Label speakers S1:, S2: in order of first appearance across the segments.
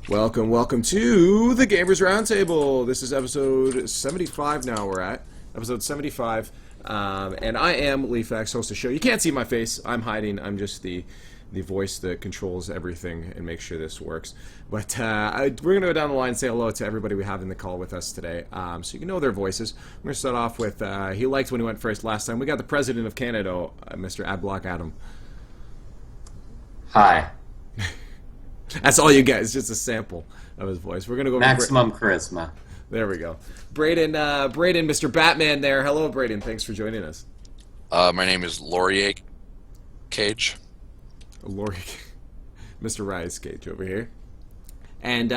S1: Welcome to the Gamers Roundtable. This is episode 75 now we're at. Episode 75. And I am Leafax, host of the show. You can't see my face. I'm hiding. I'm just the voice that controls everything and makes sure this works. But we're going to go down the line and say hello to everybody we have in the call with us today. So you can know their voices. We're going to start off with, he liked when he went first last time. We got the President of Canada, Mr. Adblock Adam.
S2: Hi.
S1: That's all you get. It's just a sample of his voice. We're gonna go
S2: Maximum charisma.
S1: There we go. Braden, Mr. Batman there. Hello, Braden. Thanks for joining us.
S3: My name is Laurier Cage.
S1: Laurie, Mr. Rise Cage over here. And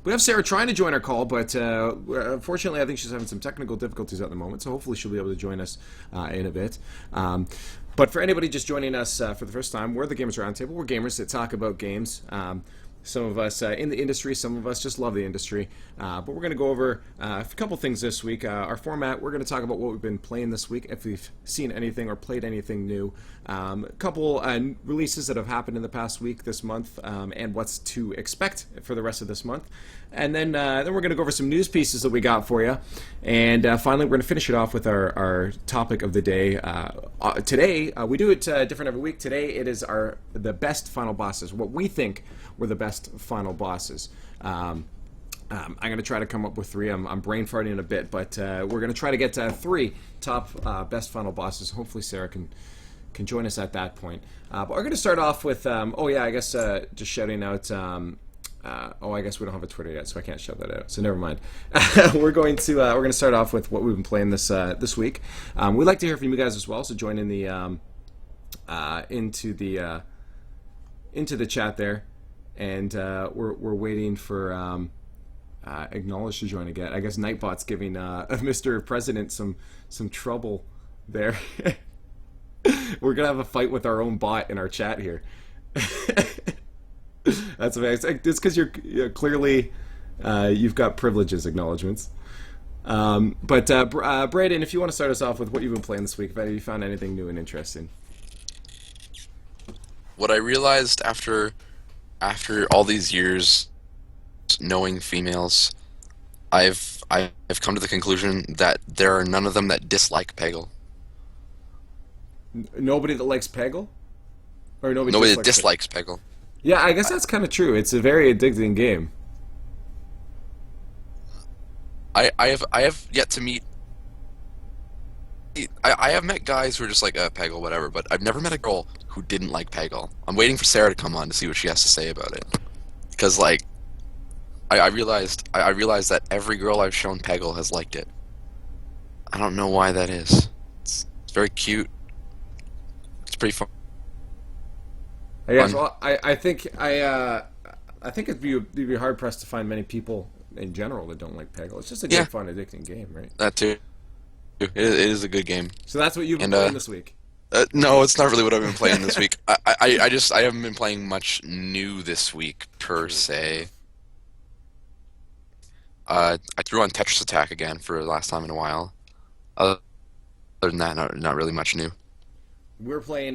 S1: we have Sarah trying to join our call, but unfortunately, I think she's having some technical difficulties at the moment. So hopefully, she'll be able to join us in a bit. But for anybody just joining us for the first time, we're the Gamers Roundtable. We're gamers that talk about games. Some of us in the industry, some of us just love the industry. But we're going to go over a couple things this week. Our format, we're going to talk about what we've been playing this week, if we've seen anything or played anything new. A couple releases that have happened in the past week, this month, and what's to expect for the rest of this month. And then we're going to go over some news pieces that we got for you. And finally, we're going to finish it off with our topic of the day. Today, we do it different every week. Today, it is the best final bosses, what we think were the best final bosses. I'm going to try to come up with three. I'm brain farting in a bit, but we're going to try to get to three top best final bosses. Hopefully Sarah can join us at that point. But we're going to start off with, just shouting out, I guess we don't have a Twitter yet, so I can't shout that out. So never mind. we're going to start off with what we've been playing this week. We'd like to hear from you guys as well, so join in the into the chat there. And we're waiting for Acknowledge to join again. I guess Nightbot's giving Mr. President some trouble there. We're gonna have a fight with our own bot in our chat here. That's amazing. It's because you're clearly you've got privileges. Acknowledgements. But Braden, if you want to start us off with what you've been playing this week, if you found anything new and interesting.
S3: What I realized after all these years knowing females, I've come to the conclusion that there are none of them that dislike Peggle.
S1: Nobody that likes Peggle? Or
S3: nobody that dislikes Peggle.
S1: Yeah, I guess that's kind of true. It's a very addicting game.
S3: I have yet to meet. I have met guys who are just like Peggle, whatever, but I've never met a girl who didn't like Peggle. I'm waiting for Sarah to come on to see what she has to say about it, because like I realized that every girl I've shown Peggle has liked it. I don't know why that is. It's very cute. It's pretty fun.
S1: I guess. Well, I think it'd be hard pressed to find many people in general that don't like Peggle. It's just a good, fun, addicting game, right?
S3: That too. It is a good game.
S1: So that's what you've been playing this week.
S3: No, it's not really what I've been playing this week. I haven't been playing much new this week per se. I threw on Tetris Attack again for the last time in a while. Other than that, not really much new.
S1: We're playing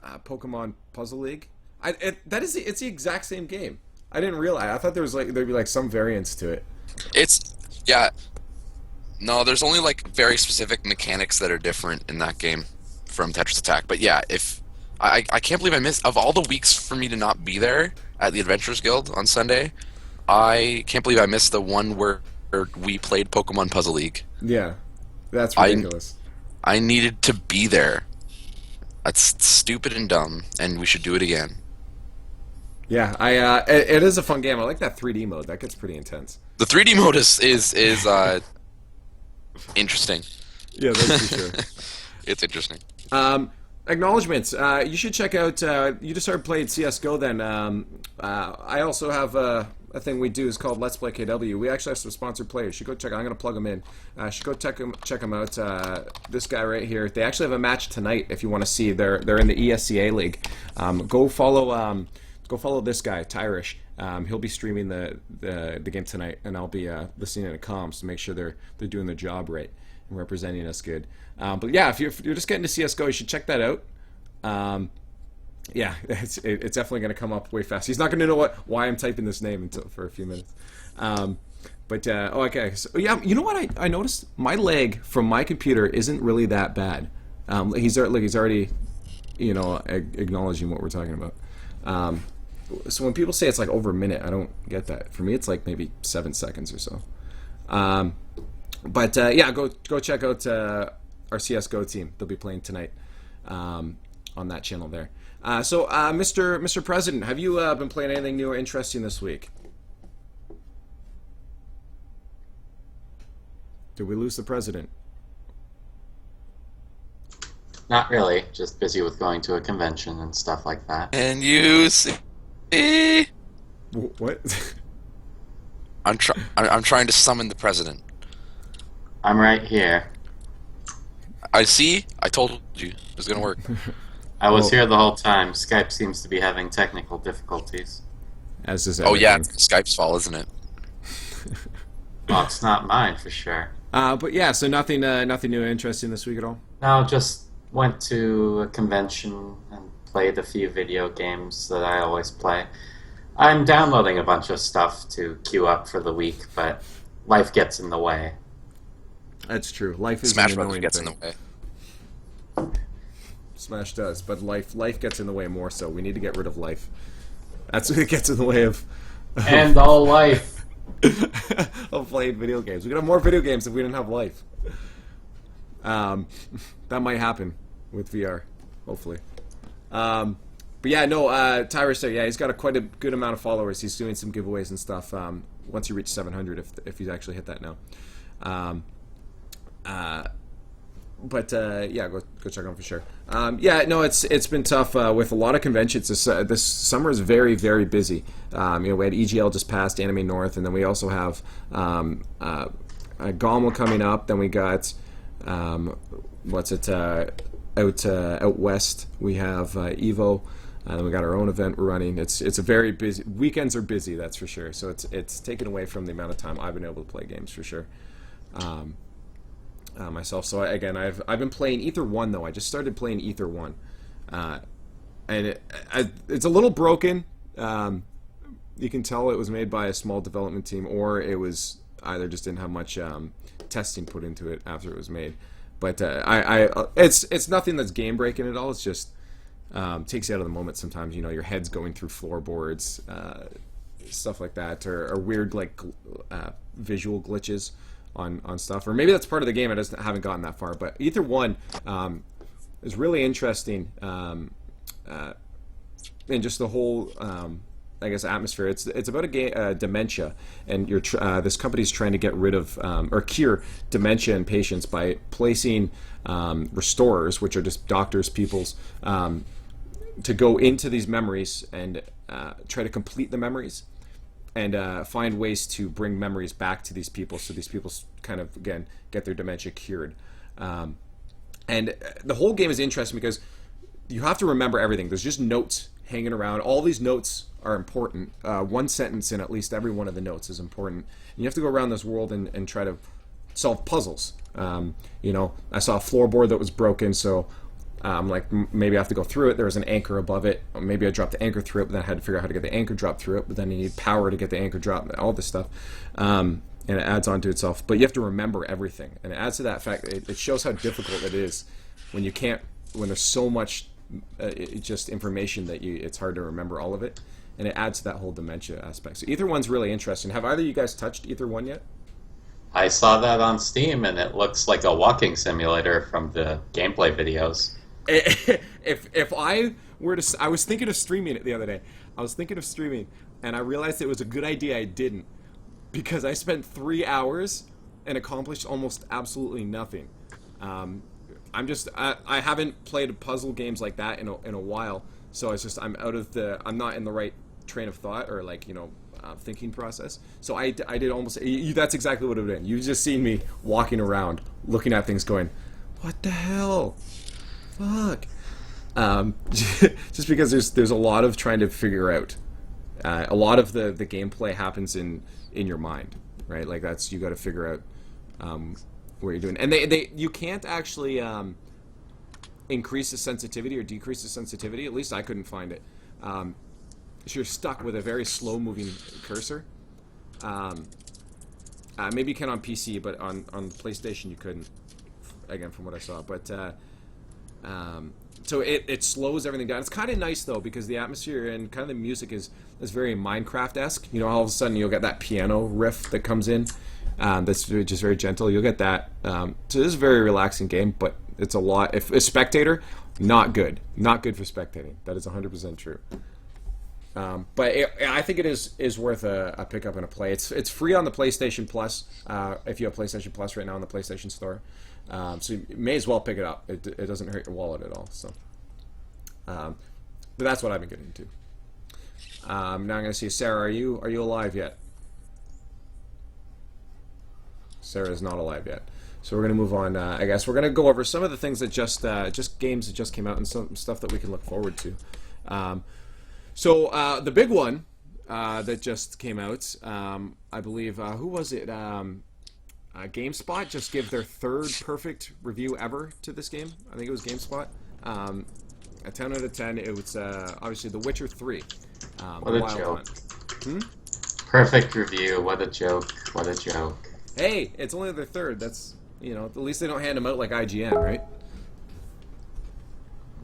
S1: Pokemon Puzzle League. It's the exact same game. I didn't realize. I thought there'd be like some variance to it.
S3: No, there's only like very specific mechanics that are different in that game from Tetris Attack. But yeah, if I can't believe I missed, of all the weeks for me to not be there at the Adventurers Guild on Sunday, I can't believe I missed the one where we played Pokemon Puzzle League.
S1: Yeah, that's ridiculous.
S3: I needed to be there. That's stupid and dumb, and we should do it again.
S1: Yeah, it is a fun game. I like that 3D mode. That gets pretty intense.
S3: The 3D mode is interesting.
S1: Yeah, that's for sure.
S3: It's interesting.
S1: Acknowledgements. You should check out. You just started playing CS:GO. Then I also have a thing we do is called Let's Play KW. We actually have some sponsored players. You should go check. I'm going to plug them in. You should go check them out. This guy right here. They actually have a match tonight. If you want to see, they're in the ESCA league. Go follow this guy, Tyrish. He'll be streaming the game tonight, and I'll be listening in the comms to make sure they're doing their job right and representing us good. But yeah, if you're just getting to CS:GO, you should check that out. Yeah, it's definitely going to come up way fast. He's not going to know why I'm typing this name until for a few minutes. Okay. So, yeah, you know what I noticed? My lag from my computer isn't really that bad. He's already, acknowledging what we're talking about. So when people say it's like over a minute, I don't get that. For me, it's like maybe 7 seconds or so. Yeah, go check out our CS:GO team. They'll be playing tonight on that channel there. Mr. President, have you been playing anything new or interesting this week? Did we lose the president?
S2: Not really. Just busy with going to a convention and stuff like that.
S3: And you see,
S1: What?
S3: I'm trying to summon the president.
S2: I'm right here.
S3: I see. I told you it was gonna work.
S2: I was
S1: Well-
S2: here the whole time. Skype seems to be having technical difficulties.
S1: As does
S3: Oh yeah,
S1: everything.
S3: it's Skype's fault, isn't it?
S2: Well, it's not mine for sure.
S1: But yeah, so nothing new or interesting this week at all.
S2: No, just went to a convention and played a few video games that I always play. I'm downloading a bunch of stuff to queue up for the week, but life gets in the way.
S1: That's true. Life is
S3: Smash
S1: an
S3: Brothers
S1: annoying
S3: gets in
S1: thing.
S3: the way.
S1: Smash does, but life gets in the way more. So we need to get rid of life. That's what gets in the way of
S2: And all life.
S1: of playing video games. We could have more video games if we didn't have life. That might happen with VR, hopefully. But yeah, no, Tyrus there, yeah, he's got quite a good amount of followers. He's doing some giveaways and stuff. Once you reach 700, if he's actually hit that now. Yeah, go check on him for sure. Yeah, no, it's been tough with a lot of conventions. This summer is very, very busy. We had EGL just passed, Anime North, and then we also have GOML coming up. Then we got out west. We have Evo. Then we got our own event we're running. It's a very busy. Weekends are busy, that's for sure. So it's taken away from the amount of time I've been able to play games for sure. Myself. So I've been playing Ether 1 though. I just started playing Ether 1, and it's a little broken. You can tell it was made by a small development team, or it was either just didn't have much testing put into it after it was made. But it's nothing that's game breaking at all. It's just takes you out of the moment sometimes. Your head's going through floorboards, stuff like that, or weird visual glitches on stuff, or maybe that's part of the game. I haven't gotten that far, but Ether 1 is really interesting, and just the whole atmosphere. It's about dementia, and this company's trying to get rid of or cure dementia in patients by placing restorers, which are just doctors, people's, to go into these memories and try to complete the memories and find ways to bring memories back to these people, so these people kind of, again, get their dementia cured. And the whole game is interesting because you have to remember everything. There's just notes hanging around. All these notes are important. One sentence in at least every one of the notes is important. And you have to go around this world and try to solve puzzles. I saw a floorboard that was broken, so I'm like, maybe I have to go through it. There was an anchor above it. Or maybe I dropped the anchor through it, but then I had to figure out how to get the anchor drop through it. But then you need power to get the anchor drop, all this stuff. And it adds on to itself. But you have to remember everything. And it adds to that fact, it shows how difficult it is when there's so much just information that it's hard to remember all of it. And it adds to that whole dementia aspect. So Ether 1's really interesting. Have either of you guys touched Ether 1 yet?
S2: I saw that on Steam, and it looks like a walking simulator from the gameplay videos.
S1: If I were to, I was thinking of streaming it the other day. I was thinking of streaming, and I realized it was a good idea I didn't, because I spent 3 hours and accomplished almost absolutely nothing. I haven't played puzzle games like that in a while, so I'm not in the right train of thought or thinking process. So I did almost. That's exactly what it would have been. You've just seen me walking around, looking at things, going, "What the hell? Fuck!" Just because there's a lot of trying to figure out. A lot of the gameplay happens in your mind, right? Like you got to figure out what you're doing, and you can't actually increase the sensitivity or decrease the sensitivity. At least I couldn't find it. So you're stuck with a very slow-moving cursor. Maybe you can on PC, but on PlayStation you couldn't. Again, from what I saw, but so it slows everything down. It's kind of nice though, because the atmosphere and kind of the music is very Minecraft-esque. You know, all of a sudden you'll get that piano riff that comes in. That's just very gentle. You'll get that. So this is a very relaxing game, but it's a lot. If a spectator, not good. Not good for spectating. That is 100% true. But I think it is worth a pickup and a play. It's free on the PlayStation Plus if you have PlayStation Plus right now on the PlayStation Store. So you may as well pick it up. It doesn't hurt your wallet at all. So, but that's what I've been getting into. Now I'm going to see Sarah. Are you alive yet? Sarah is not alive yet. So we're going to move on. I guess we're going to go over some of the things that just games that just came out and some stuff that we can look forward to. So the big one that just came out, I believe, who was it? GameSpot just gave their third perfect review ever to this game. I think it was GameSpot. A 10 out of 10. It was obviously The Witcher 3.
S2: What a joke. Perfect review. What a joke. What a joke.
S1: Hey, it's only their third. That's, you know, at least they don't hand them out like IGN, right?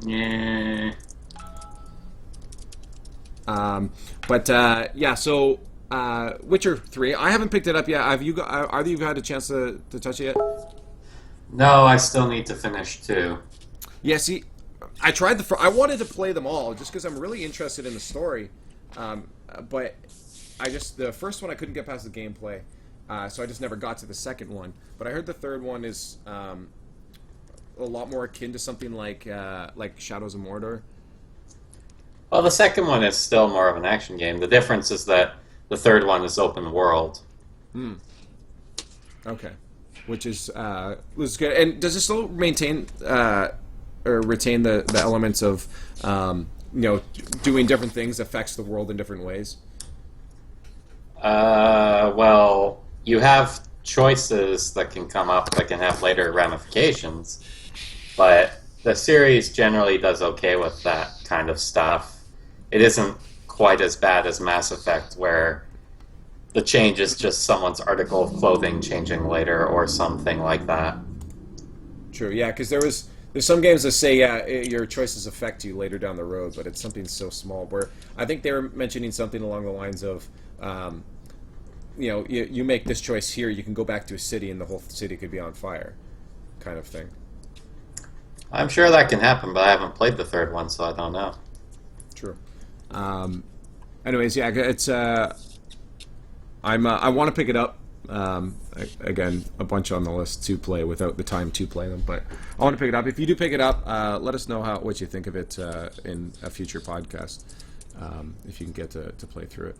S2: Yeah.
S1: Yeah, so Witcher 3. I haven't picked it up yet. Either of you had a chance to touch it yet?
S2: No, I still need to finish too.
S1: Yeah, see, I tried I wanted to play them all just because I'm really interested in the story. But the first one I couldn't get past the gameplay, so I just never got to the second one. But I heard the third one is a lot more akin to something like Shadows of Mordor.
S2: Well, the second one is still more of an action game. The difference is that the third one is open world.
S1: Okay, which is was good. And does it still maintain or retain the elements of doing different things affects the world in different ways?
S2: Well, you have choices that can come up that can have later ramifications, but the series generally does okay with that kind of stuff. It isn't quite as bad as Mass Effect, where the change is just someone's article of clothing changing later or something like that.
S1: True, yeah, because there's some games that say your choices affect you later down the road, but it's something so small. Where I think they were mentioning something along the lines of, you make this choice here, you can go back to a city and the whole city could be on fire, kind of thing.
S2: I'm sure that can happen, but I haven't played the third one, so I don't know.
S1: True. Anyways, yeah, it's I want to pick it up. Again, a bunch on the list to play without the time to play them, but I want to pick it up. If you do pick it up, let us know what you think of it in a future podcast, if you can get to play through it.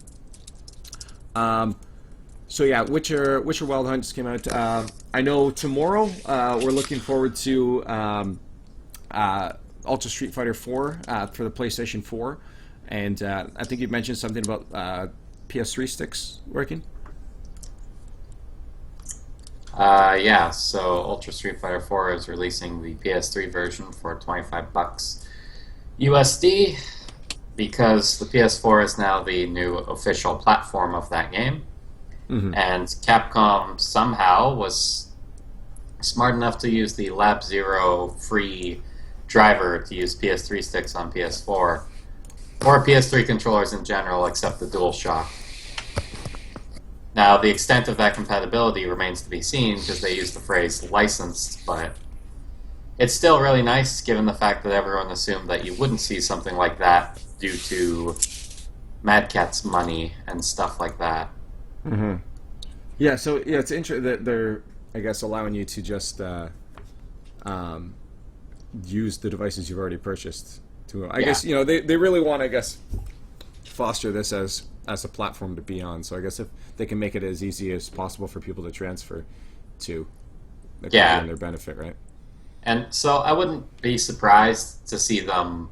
S1: So yeah, Witcher Wild Hunt just came out. I know tomorrow we're looking forward to Ultra Street Fighter 4 for the PlayStation 4, and I think you mentioned something about PS3 sticks working.
S2: Yeah, so Ultra Street Fighter 4 is releasing the PS3 version for $25 USD because the PS4 is now the new official platform of that game. Mm-hmm. And Capcom somehow was smart enough to use the Lab Zero free driver to use PS3 sticks on PS4, or PS3 controllers in general, except the DualShock. Now, the extent of that compatibility remains to be seen because they use the phrase licensed, but it's still really nice given the fact that everyone assumed that you wouldn't see something like that due to Mad Catz money and stuff like that.
S1: Mm-hmm. Yeah, so yeah, it's interesting that they're, I guess, allowing you to just use the devices you've already purchased. I guess they really want to, I guess, foster this as a platform to be on. So I guess if they can make it as easy as possible for people to transfer to, that could be in their benefit, right?
S2: And so I wouldn't be surprised to see them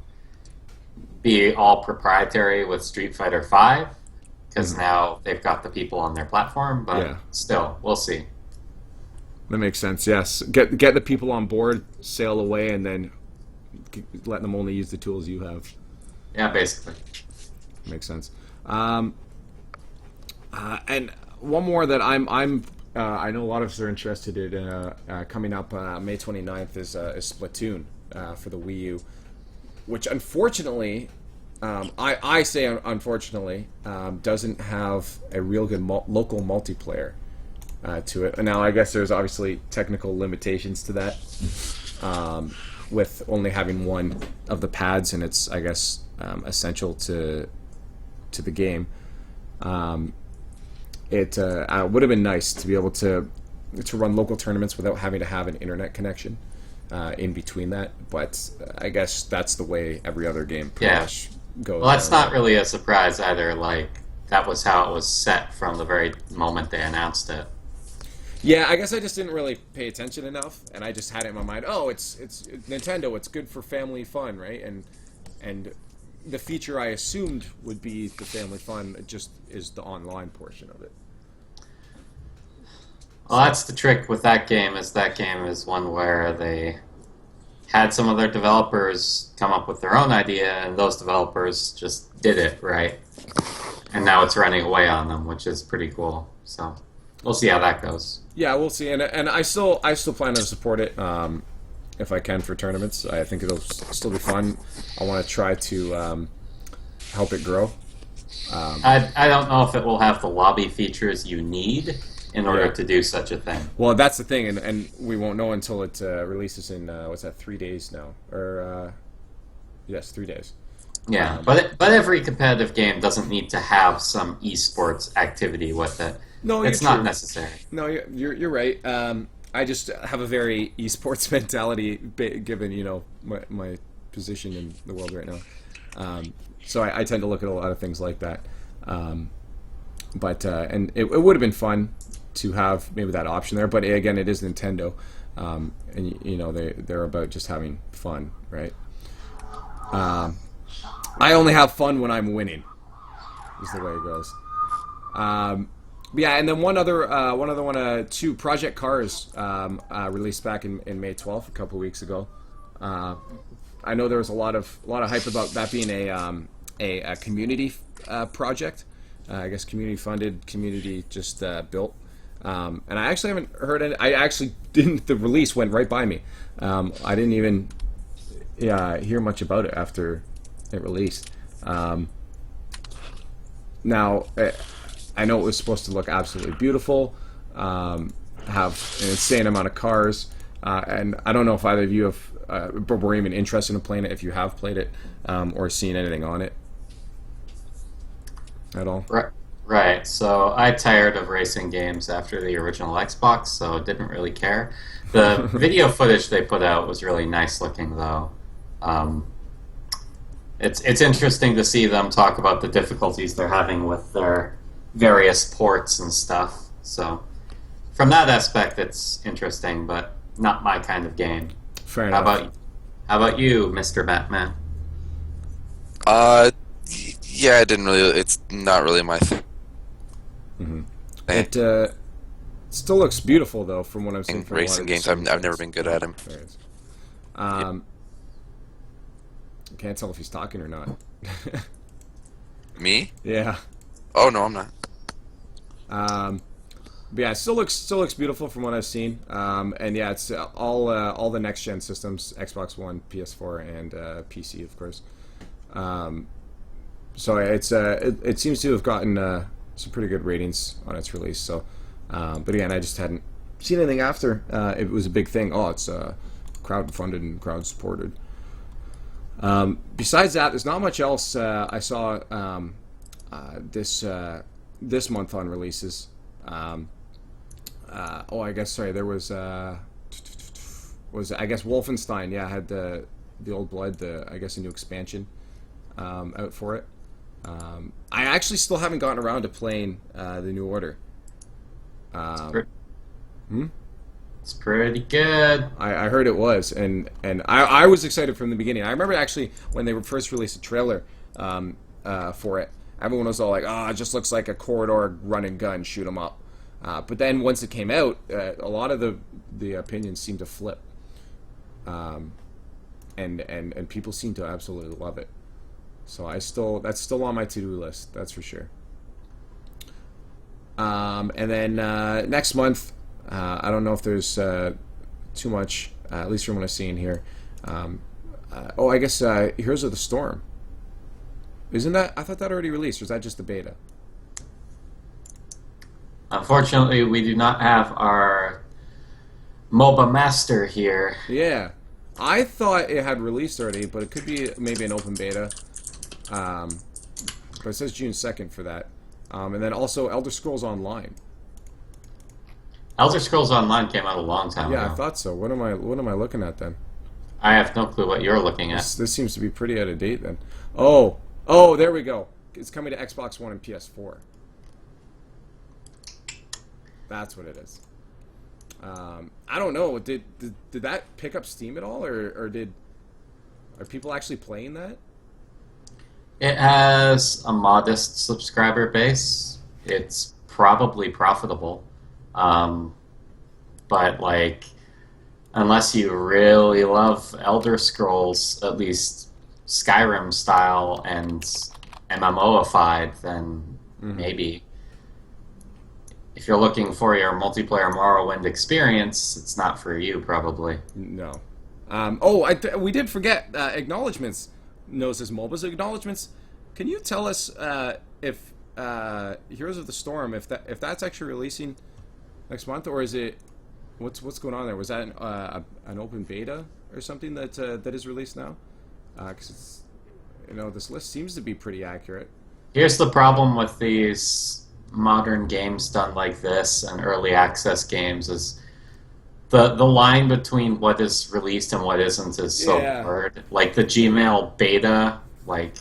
S2: be all proprietary with Street Fighter V, because now they've got the people on their platform, but still, we'll see.
S1: That makes sense, yes. Get the people on board, sail away, and then letting them only use the tools you have.
S2: Yeah, basically.
S1: Makes sense. And one more that I know a lot of us are interested in coming up May 29th is Splatoon for the Wii U, which unfortunately, I say unfortunately, doesn't have a real good local multiplayer to it. And now I guess there's obviously technical limitations to that, with only having one of the pads, and it's, I guess, essential to the game. It would have been nice to be able to run local tournaments without having to have an internet connection in between that, but I guess that's the way every other game pretty much goes.
S2: Well, that's not really a surprise either. Like, that was how it was set from the very moment they announced it.
S1: Yeah, I guess I just didn't really pay attention enough, and I just had it in my mind. Oh, it's Nintendo. It's good for family fun, right? And the feature I assumed would be the family fun just is the online portion of it.
S2: Well, that's the trick with that game. Is that game is one where they had some of their developers come up with their own idea, and those developers just did it right, and now it's running away on them, which is pretty cool. So we'll see how that goes.
S1: Yeah, we'll see, and I still plan to support it if I can for tournaments. I think it'll still be fun. I want to try to help it grow.
S2: I don't know if it will have the lobby features you need in order to do such a thing.
S1: Well, that's the thing, and we won't know until it releases in, 3 days now? Or, yes, 3 days.
S2: Yeah, but every competitive game doesn't need to have some esports activity with it.
S1: No,
S2: it's not necessary.
S1: No, you're right. I just have a very esports mentality, given my position in the world right now. So I tend to look at a lot of things like that. But and it would have been fun to have maybe that option there. But again, it is Nintendo, and they're about just having fun, right? I only have fun when I'm winning. Is the way it goes. Yeah, and then one other one, two Project Cars released back in May 12th, a couple of weeks ago. I know there was a lot of hype about that being a community project. I guess community funded, community just built. And I actually haven't heard any. I actually didn't. The release went right by me. I didn't even hear much about it after it released. Now. I know it was supposed to look absolutely beautiful, have an insane amount of cars, and I don't know if either of you were even interested in playing it, if you have played it, or seen anything on it at all.
S2: Right. So I tired of racing games after the original Xbox, so didn't really care. The video footage they put out was really nice looking, though. It's interesting to see them talk about the difficulties they're having with their various ports and stuff. So from that aspect, it's interesting, but not my kind of game.
S1: Fair enough.
S2: How about you, Mr. Batman?
S3: Yeah, I didn't really. It's not really my thing.
S1: Mm-hmm. It still looks beautiful, though, from what I've seen. From
S3: racing games, I've never been good at them.
S1: Can't tell if he's talking or not.
S3: Me?
S1: Yeah.
S3: Oh no, I'm not.
S1: But yeah, it still looks beautiful from what I've seen. And yeah, it's all the next gen systems: Xbox One, PS4, and PC, of course. So it seems to have gotten some pretty good ratings on its release. So, but again, I just hadn't seen anything after it was a big thing. Oh, it's crowd-funded and crowd-supported. Besides that, there's not much else I saw this month on releases. I guess there was I guess Wolfenstein. Yeah, had the Old Blood, I guess a new expansion out for it. I actually still haven't gotten around to playing the New Order.
S2: It's pretty good.
S1: I heard it was, and I was excited from the beginning. I remember actually when they first released a trailer for it, everyone was all like, it just looks like a corridor run and gun, shoot 'em up. But then once it came out, a lot of the opinions seemed to flip. and people seem to absolutely love it. So that's still on my to-do list. That's for sure. And then next month, I don't know if there's too much, at least from what I've seen here. I guess Heroes of the Storm. Isn't that? I thought that already released, or is that just the beta?
S2: Unfortunately, we do not have our MOBA master here.
S1: Yeah. I thought it had released already, but it could be maybe an open beta. But it says June 2nd for that. And then also Elder Scrolls Online.
S2: Elder Scrolls Online came out a long time ago.
S1: Yeah, I thought so. What am I looking at then?
S2: I have no clue what you're looking at.
S1: This seems to be pretty out of date then. Oh, there we go. It's coming to Xbox One and PS4. That's what it is. I don't know. Did that pick up Steam at all, or are people actually playing that?
S2: It has a modest subscriber base. It's probably profitable. But, like, unless you really love Elder Scrolls, at least Skyrim style and MMOified, then maybe. If you're looking for your multiplayer Morrowind experience, it's not for you, probably.
S1: No. We did forget acknowledgements. Knows as MOBAs acknowledgements. Can you tell us if Heroes of the Storm, if that's actually releasing next month, or is it what's going on there? Was that an open beta or something that is released now? Because it's this list seems to be pretty accurate.
S2: Here's the problem with these modern games done like this and early access games is the line between what is released and what isn't is so blurred. Like the Gmail beta, like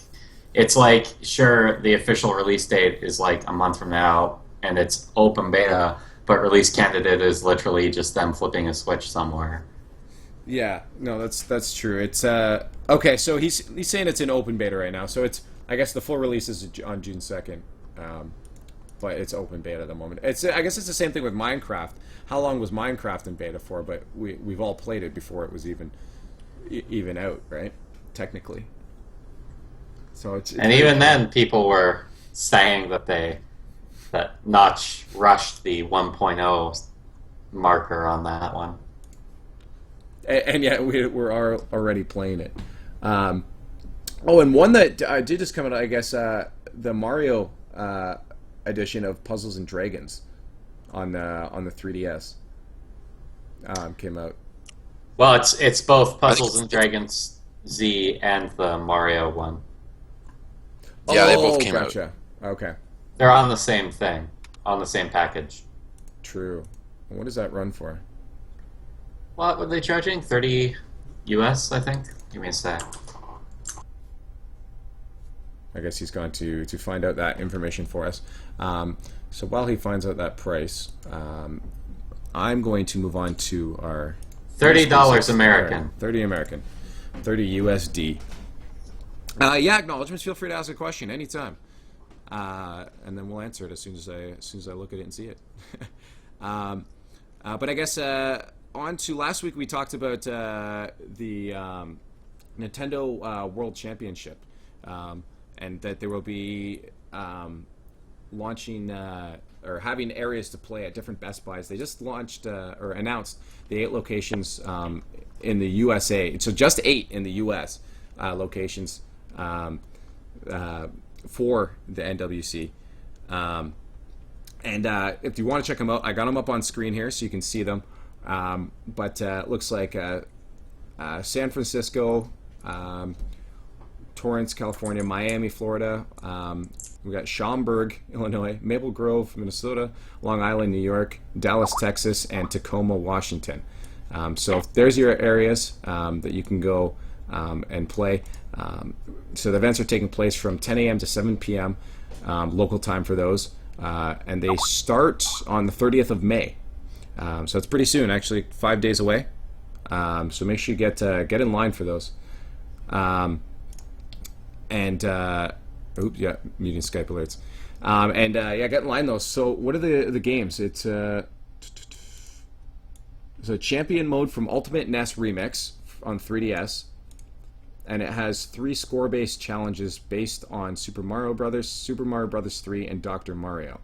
S2: it's like sure the official release date is like a month from now and it's open beta, but release candidate is literally just them flipping a switch somewhere.
S1: Yeah, no, that's true. It's okay. So he's saying it's in open beta right now. So it's I guess the full release is on June 2nd. But it's open beta at the moment. I guess it's the same thing with Minecraft. How long was Minecraft in beta for? But we've all played it before it was even out, right? Technically. So it's
S2: and even then, people were saying that Notch rushed the 1.0 marker on that one.
S1: And yet we're already playing it. And one that did just come out, I guess, the Mario edition of Puzzles and Dragons on the 3DS came out.
S2: Well, it's both Puzzles and Dragons Z and the Mario one.
S3: Yeah, they both came
S1: gotcha.
S3: out.
S1: Okay.
S2: They're on the same thing, on the same package.
S1: True. What does that run for?
S2: What were they charging? 30 US, I think. Give me a sec.
S1: I guess he's going to find out that information for us. So while he finds out that price, I'm going to move on to our
S2: $30 American.
S1: 30 American. 30 USD. Yeah, acknowledgements. Feel free to ask a question anytime, and then we'll answer it as soon as I look at it and see it. But I guess on to last week we talked about the Nintendo World Championship. And that there will be launching or having areas to play at different Best Buys. They just launched or announced the 8 locations in the USA. So just 8 in the US locations for the NWC. And if you want to check them out, I got them up on screen here so you can see them. But it looks like San Francisco, Torrance, California, Miami, Florida. We got Schaumburg, Illinois, Maple Grove, Minnesota, Long Island, New York, Dallas, Texas, and Tacoma, Washington. So there's your areas that you can go and play. So the events are taking place from 10 a.m. to 7 p.m. Local time for those. And they start on the 30th of May. So it's pretty soon, actually, 5 days away. So make sure you get in line for those. Muting Skype alerts. Get in line though. So what are the games? It's a champion mode from Ultimate NES Remix on 3DS. and it has 3 score-based challenges based on Super Mario Brothers, Super Mario Brothers 3, and Dr. Mario.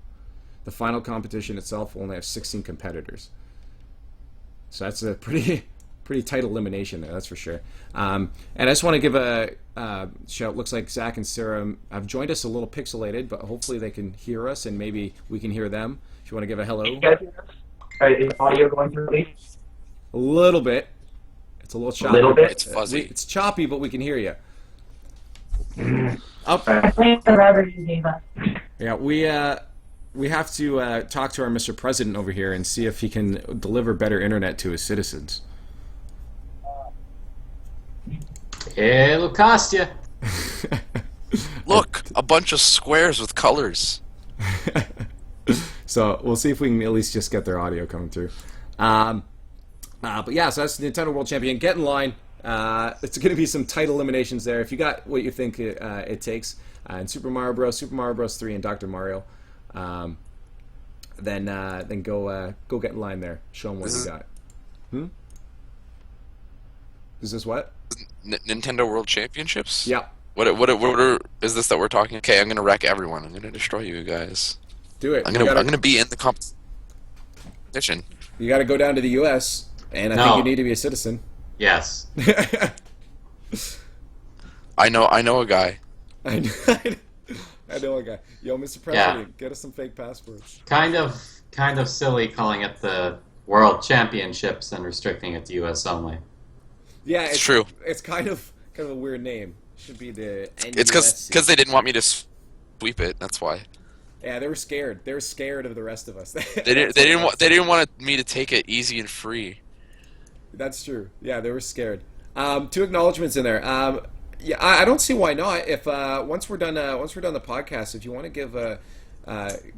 S1: The final competition itself will only have 16 competitors. So that's a pretty tight elimination there, that's for sure. And I just want to give a shout. Looks like Zach and Sarah have joined us a little pixelated, but hopefully they can hear us and maybe we can hear them. If you want to give a hello.
S4: You guys hear us? Is audio going through me?
S1: A little bit. It's a little choppy.
S4: A little bit?
S3: It's fuzzy.
S1: It's choppy, but we can hear you. Yeah, we have to talk to our Mr. President over here and see if he can deliver better internet to his citizens.
S2: It'll cost you.
S3: Look, a bunch of squares with colors.
S1: So we'll see if we can at least just get their audio coming through. But yeah, so that's Nintendo World Champion. Get in line. It's going to be some tight eliminations there. If you got what you think it takes in Super Mario Bros., Super Mario Bros. 3, and Dr. Mario, then go get in line there. Show them what you got. Is this what?
S3: Nintendo World Championships?
S1: Yeah.
S3: What is this that we're talking? Okay, I'm gonna wreck everyone. I'm gonna destroy you guys.
S1: Do it.
S3: I'm gonna be in the competition.
S1: You got to go down to the U.S. and I
S2: No.
S1: think you need to be a citizen.
S2: Yes.
S3: I know a guy.
S1: I know a guy. Yo, Mr. President, get us some fake passports.
S2: Kind of silly calling it the World Championships and restricting it to US only.
S1: Yeah,
S3: It's true.
S1: It's kind of a weird name. Should be the NUSC.
S3: It's because they didn't want me to sweep it. That's why.
S1: Yeah, they were scared. They were scared of the rest of us.
S3: They didn't want me to take it easy and free.
S1: That's true. Yeah, they were scared. 2 acknowledgments in there. Yeah, I don't see why not. If once we're done the podcast, if you want to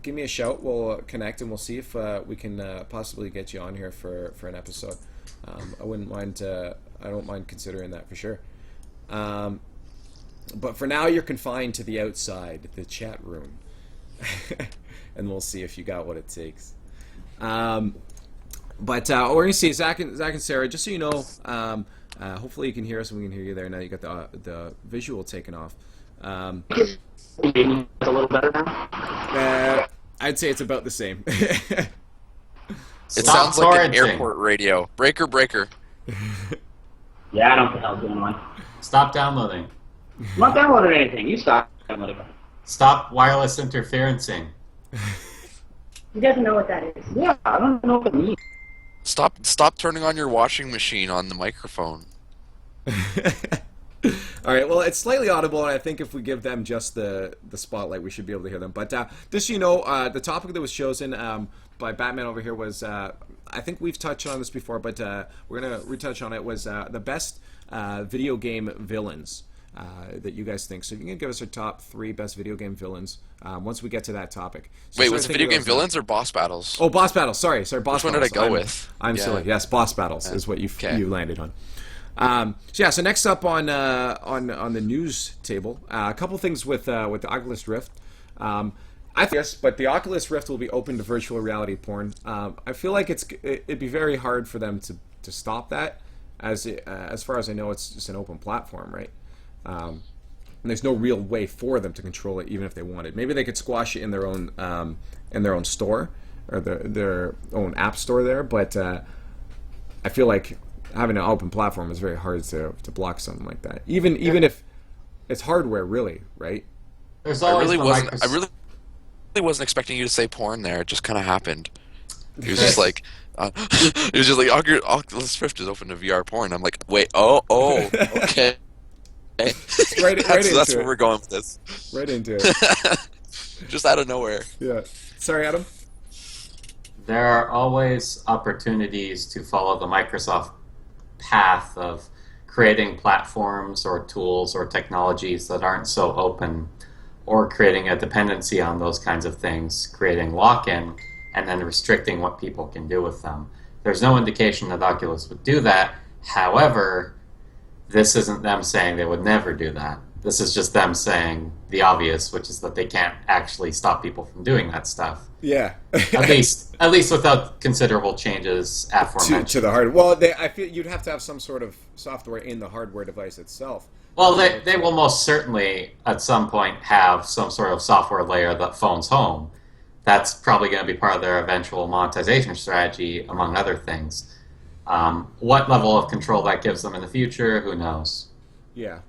S1: give me a shout, we'll connect and we'll see if we can possibly get you on here for an episode. I wouldn't mind. I don't mind considering that for sure. But for now, you're confined to the outside, the chat room, and we'll see if you got what it takes. But we're gonna see Zach and Sarah. Just so you know, hopefully you can hear us and we can hear you there. Now you got the visual taken off.
S4: It's a little better now.
S1: I'd say it's about the same.
S3: It
S2: Stop
S3: sounds like an
S2: torrenting.
S3: airport radio. Breaker.
S4: Yeah, I don't think I was doing one.
S2: Stop downloading.
S4: I'm not downloading anything. You stop downloading.
S2: Stop wireless interferencing.
S5: He doesn't know what that is.
S4: Yeah, I don't know what it means.
S3: Stop turning on your washing machine on the microphone.
S1: All right, well, it's slightly audible, and I think if we give them just the spotlight, we should be able to hear them. But just so you know, the topic that was chosen by Batman over here was, I think we've touched on this before, but we're going to retouch on it, was the best video game villains that you guys think. So if you can give us your top 3 best video game villains once we get to that topic. So
S3: Wait,
S1: start
S3: was it
S1: thinking
S3: video game
S1: of those
S3: villains or boss battles?
S1: Oh, boss battles. Sorry, boss
S3: Which
S1: battles.
S3: one did I go with?
S1: I'm
S3: Yeah.
S1: silly. Yes, boss battles is what you landed on. So next up on the news table, a couple things with the Oculus Rift. I think yes, but the Oculus Rift will be open to virtual reality porn. I feel like it'd be very hard for them to stop that. As far as I know, it's just an open platform, right? And there's no real way for them to control it, even if they wanted. Maybe they could squash it in their own store or their own app store there. But I feel like having an open platform is very hard to block something like that. Even if it's hardware, really, right?
S2: There's
S3: I
S2: always
S3: really
S2: the
S3: wasn't. I
S2: Microsoft-
S3: really wasn't expecting you to say porn there. It just kind of happened. It was just like, it was just like Oculus Rift is open to VR porn. I'm like, wait, okay.
S1: Right
S3: That's
S1: into
S3: where
S1: it.
S3: we're going with this.
S1: Right into it.
S3: Just out of nowhere.
S1: Yeah. Sorry, Adam.
S2: There are always opportunities to follow the Microsoft path of creating platforms or tools or technologies that aren't so open, or creating a dependency on those kinds of things, creating lock-in, and then restricting what people can do with them. There's no indication that Oculus would do that. However, this isn't them saying they would never do that. This is just them saying the obvious, which is that they can't actually stop people from doing that stuff.
S1: Yeah.
S2: At least without considerable changes aforementioned.
S1: to the hardware. Well, I feel you'd have to have some sort of software in the hardware device itself.
S2: Well, they will most certainly at some point have some sort of software layer that phones home. That's probably going to be part of their eventual monetization strategy, among other things. What level of control that gives them in the future, who knows?
S1: Yeah.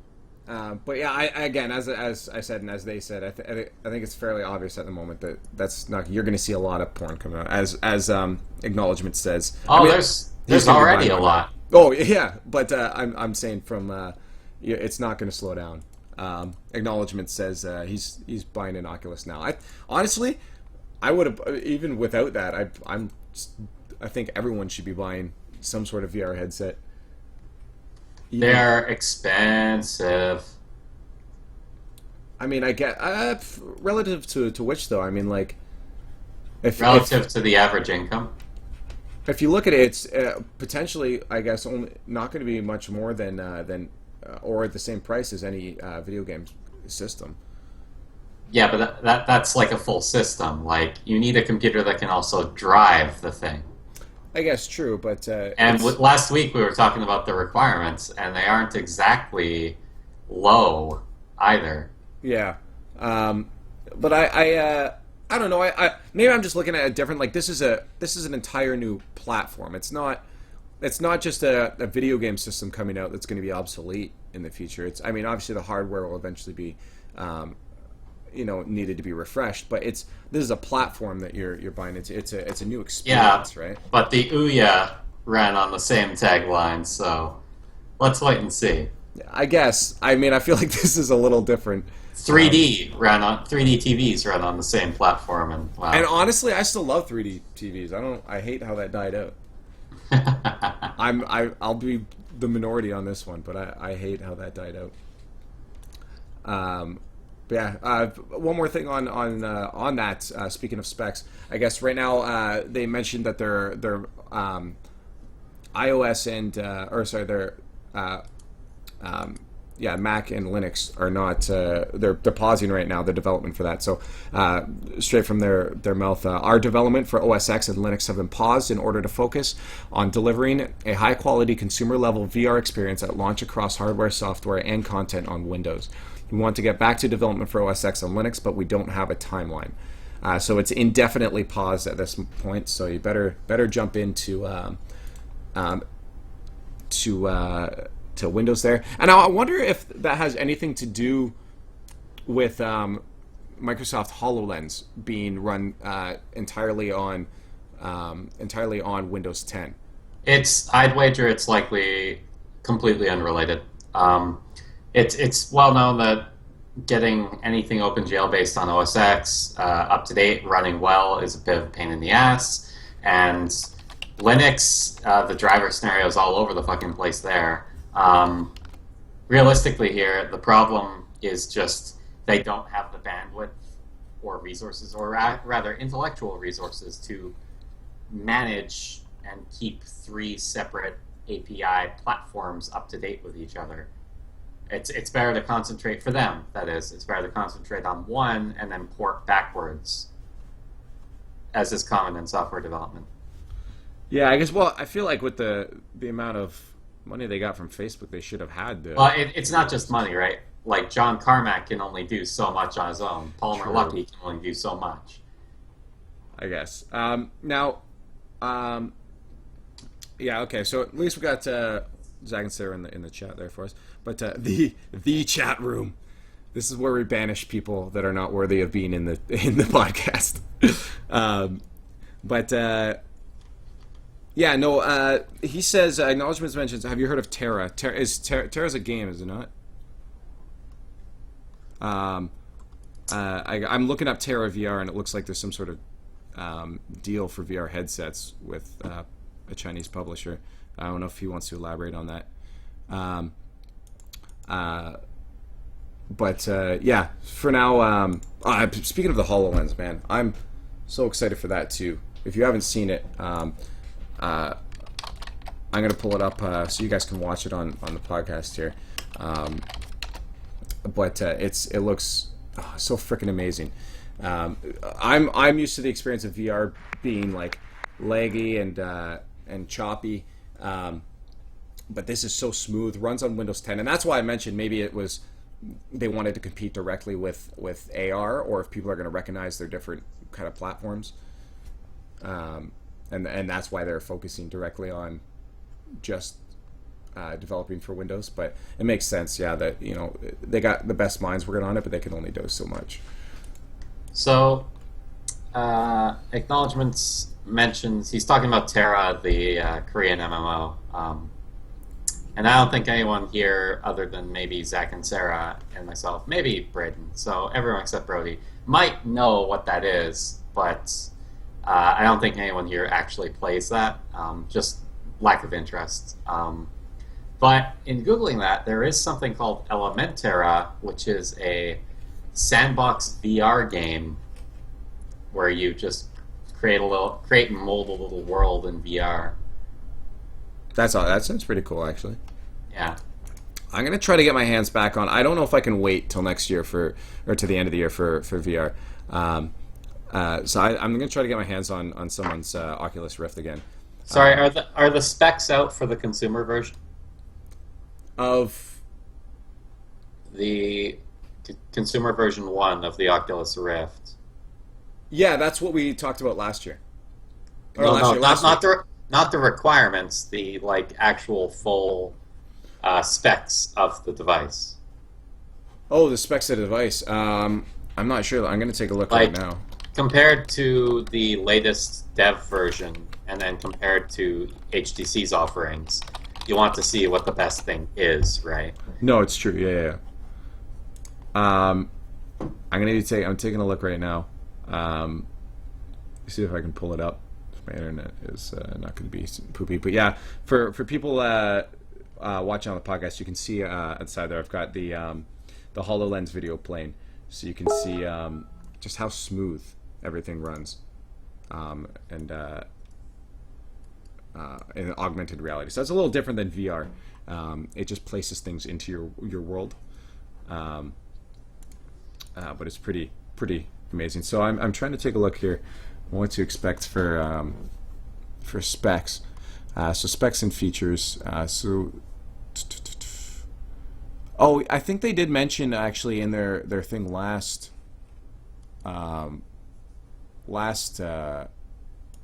S1: But yeah, again, as I said and as they said, I think it's fairly obvious at the moment that that's not. You're going to see a lot of porn coming out, as acknowledgement says.
S2: Oh,
S1: I mean,
S2: there's already a lot.
S1: Oh yeah, but I'm saying from it's not going to slow down. Acknowledgement says he's buying an Oculus now. Honestly, I would have even without that. I think everyone should be buying some sort of VR headset.
S2: They're expensive.
S1: I mean, I get relative to which though. I mean, like
S2: Relative to the average income.
S1: if you look at it, it's potentially, I guess, only not going to be much more than or at the same price as any video game system.
S2: Yeah, but that's like a full system. Like, you need a computer that can also drive the thing.
S1: I guess true, but
S2: And last week we were talking about the requirements, and they aren't exactly low either.
S1: yeah. But I don't know. I maybe I'm just looking at it different. Like this is an entire new platform. It's not just a video game system coming out that's going to be obsolete in the future. I mean, obviously the hardware will eventually be needed to be refreshed, but this is a platform that you're buying. It's a new experience, right?
S2: But the Ouya ran on the same tagline, so let's wait and see.
S1: I guess. I mean, I feel like this is a little different.
S2: 3D TVs ran on the same platform, and wow.
S1: And honestly, I still love 3D TVs. I hate how that died out. I'll be the minority on this one, but I hate how that died out. But yeah, one more thing on that. Speaking of specs, I guess right now they mentioned that their iOS and Mac and Linux are not. They're pausing right now the development for that. So straight from their mouth, our development for OS X and Linux have been paused in order to focus on delivering a high quality consumer level VR experience at launch across hardware, software, and content on Windows. We want to get back to development for OS X and Linux, but we don't have a timeline. So it's indefinitely paused at this point. So you better jump into to Windows there. And I wonder if that has anything to do with Microsoft HoloLens being run entirely on Windows 10.
S2: I'd wager it's likely completely unrelated. It's well known that getting anything OpenGL based on OS X up to date, running well, is a bit of a pain in the ass. And Linux, the driver scenario is all over the fucking place there. Realistically here, the problem is just they don't have the bandwidth or resources, or rather intellectual resources, to manage and keep 3 separate API platforms up to date with each other. It's better to concentrate, for them, that is, it's better to concentrate on one and then port backwards, as is common in software development.
S1: Yeah, I guess, well, I feel like with the amount of money they got from Facebook, they should have had to...
S2: Well, it's not just money, right? Like, John Carmack can only do so much on his own. Palmer Luckey can only do so much. I
S1: guess. Yeah, okay, so at least we got Zach and Sarah in the chat there for us. But the chat room. This is where we banish people that are not worthy of being in the podcast. Yeah, no. He says acknowledgments mentions. Have you heard of Terra? Terra's a game, is it not? I'm looking up Terra VR, and it looks like there's some sort of deal for VR headsets with a Chinese publisher. I don't know if he wants to elaborate on that. Yeah, for now. Speaking of the HoloLens, man, I'm so excited for that too. If you haven't seen it, I'm gonna pull it up so you guys can watch it on the podcast here. It looks so freaking amazing. I'm used to the experience of VR being like laggy and choppy. but this is so smooth, runs on Windows 10, and that's why I mentioned maybe it was they wanted to compete directly with AR, or if people are going to recognize their different kind of platforms, and that's why they're focusing directly on just developing for Windows. But it makes sense, yeah, that they got the best minds working on it, but they can only do so much.
S2: So, acknowledgements mentions he's talking about Terra, the Korean MMO, and I don't think anyone here, other than maybe Zach and Sarah and myself, maybe Braden, so everyone except Brody, might know what that is, but I don't think anyone here actually plays that. Just lack of interest. But in Googling that, there is something called Elementera, which is a sandbox VR game where you just create and mold a little world in VR.
S1: That's all. That sounds pretty cool, actually.
S2: Yeah.
S1: I'm gonna try to get my hands back on. I don't know if I can wait till next year or to the end of the year for VR. So I'm gonna try to get my hands on someone's Oculus Rift again.
S2: Sorry, are the specs out for the consumer version?
S1: Of
S2: the consumer version 1 of the Oculus Rift.
S1: Yeah, that's what we talked about last year. Or
S2: No,
S1: last year.
S2: not the requirements, the actual full specs of the device.
S1: Oh, the specs of the device. I'm not sure. I'm going to take a look right now.
S2: Compared to the latest dev version, and then compared to HTC's offerings, you want to see what the best thing is, right?
S1: No, it's true. Yeah. I'm taking a look right now. See if I can pull it up. My internet is not going to be poopy, but yeah, for people watching on the podcast, you can see outside there. I've got the HoloLens video playing, so you can see just how smooth everything runs, and in augmented reality. So that's a little different than VR. It just places things into your world, but it's pretty amazing. So I'm trying to take a look here. What to expect for specs. So specs and features. Oh, I think they did mention actually in their thing last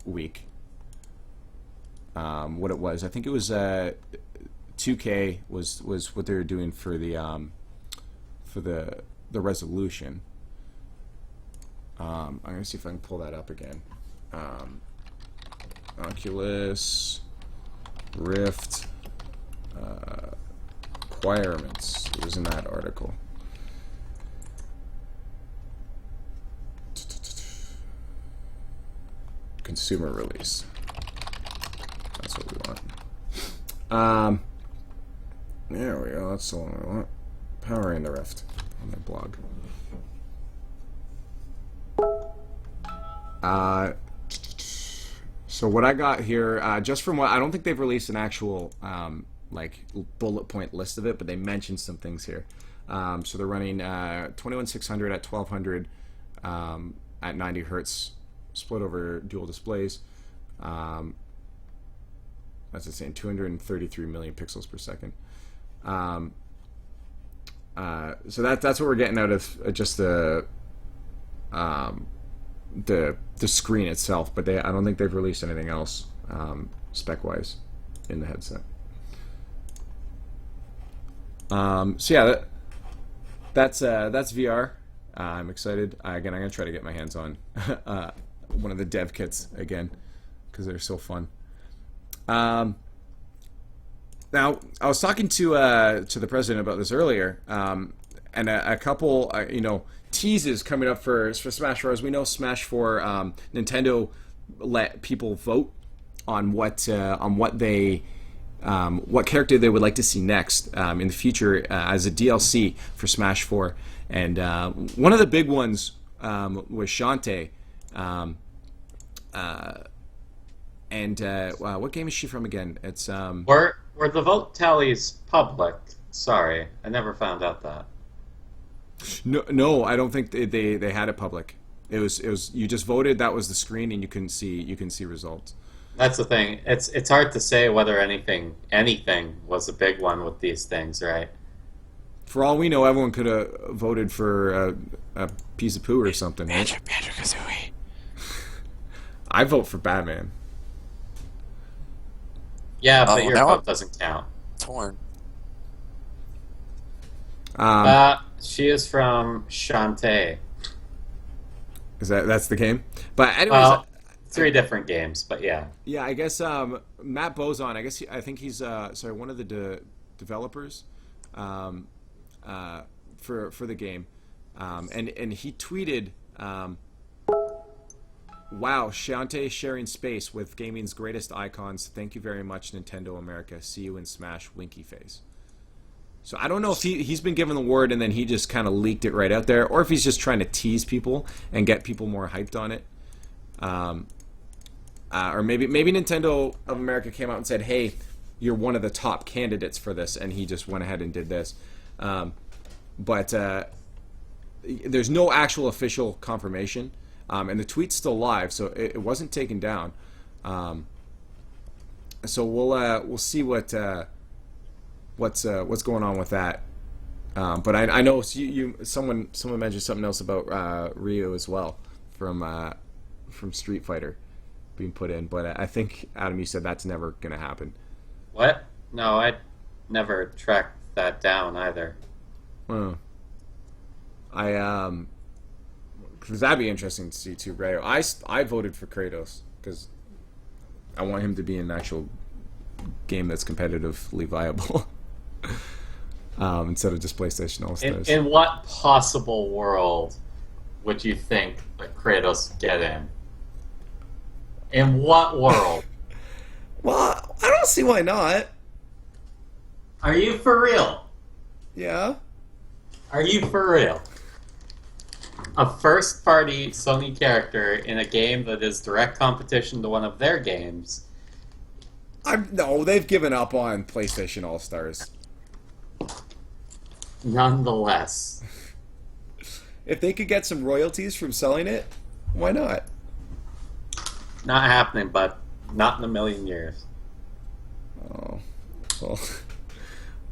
S1: week what it was. I think it was 2K was what they were doing for the resolution. I'm going to see if I can pull that up again. Oculus Rift requirements. It was in that article. Consumer release. That's what we want. There we go. That's the one we want. Powering the Rift on their blog. So what I got here, just from what I don't think they've released an actual bullet point list of it, but they mentioned some things here. So they're running 21600 at 1200 at 90 hertz, split over dual displays. That's insane, 233 million pixels per second. So that's what we're getting out of just the screen itself, but I don't think they've released anything else spec wise in the headset. So yeah, that's VR. I'm excited. Again, I'm gonna try to get my hands on one of the dev kits again because they're so fun. Now, I was talking to the president about this earlier, and a couple, teases coming up for Smash 4. As we know, Smash 4, Nintendo let people vote on what character they would like to see next in the future as a DLC for Smash 4. And one of the big ones was Shantae. What game is she from again? It's
S2: Were the vote tallies public? Sorry, I never found out that.
S1: No, I don't think they had it public. It was you just voted. That was the screen, and you can see results.
S2: That's the thing. It's hard to say whether anything was a big one with these things, right?
S1: For all we know, everyone could have voted for a piece of poo or something. Right?
S3: Banjo-Kazooie.
S1: I vote for Batman.
S2: Yeah, but your
S3: now
S2: vote
S3: I'm-
S2: doesn't count.
S3: Torn.
S2: She is from Shantae.
S1: That's the game? But anyways,
S2: Well, 3 different games, but yeah.
S1: yeah, I guess Matt Bozon. I think he's one of the developers for the game, and he tweeted, "Wow, Shantae sharing space with gaming's greatest icons. Thank you very much, Nintendo America. See you in Smash, winky face." So I don't know if he's been given the word and then he just kind of leaked it right out there, or if he's just trying to tease people and get people more hyped on it. Or maybe Nintendo of America came out and said, "Hey, you're one of the top candidates for this," and he just went ahead and did this. But there's no actual official confirmation, and the tweet's still live, so it wasn't taken down. So we'll see what's going on with that. But I know someone mentioned something else about Ryu as well from Street Fighter being put in, but I think Adam, you said that's never going to happen.
S2: What? No, I never tracked that down either.
S1: Because that'd be interesting to see too, Ryu. I voted for Kratos because I want him to be an actual game that's competitively viable. Instead of just PlayStation All-Stars.
S2: In what possible world would you think that Kratos would get in? In what world?
S1: Well, I don't see why not.
S2: Are you for real?
S1: Yeah.
S2: Are you for real? A first-party Sony character in a game that is direct competition to one of their games.
S1: No, they've given up on PlayStation All-Stars.
S2: Nonetheless.
S1: If they could get some royalties from selling it, why not?
S2: Not happening, but not in a million years.
S1: Oh, well,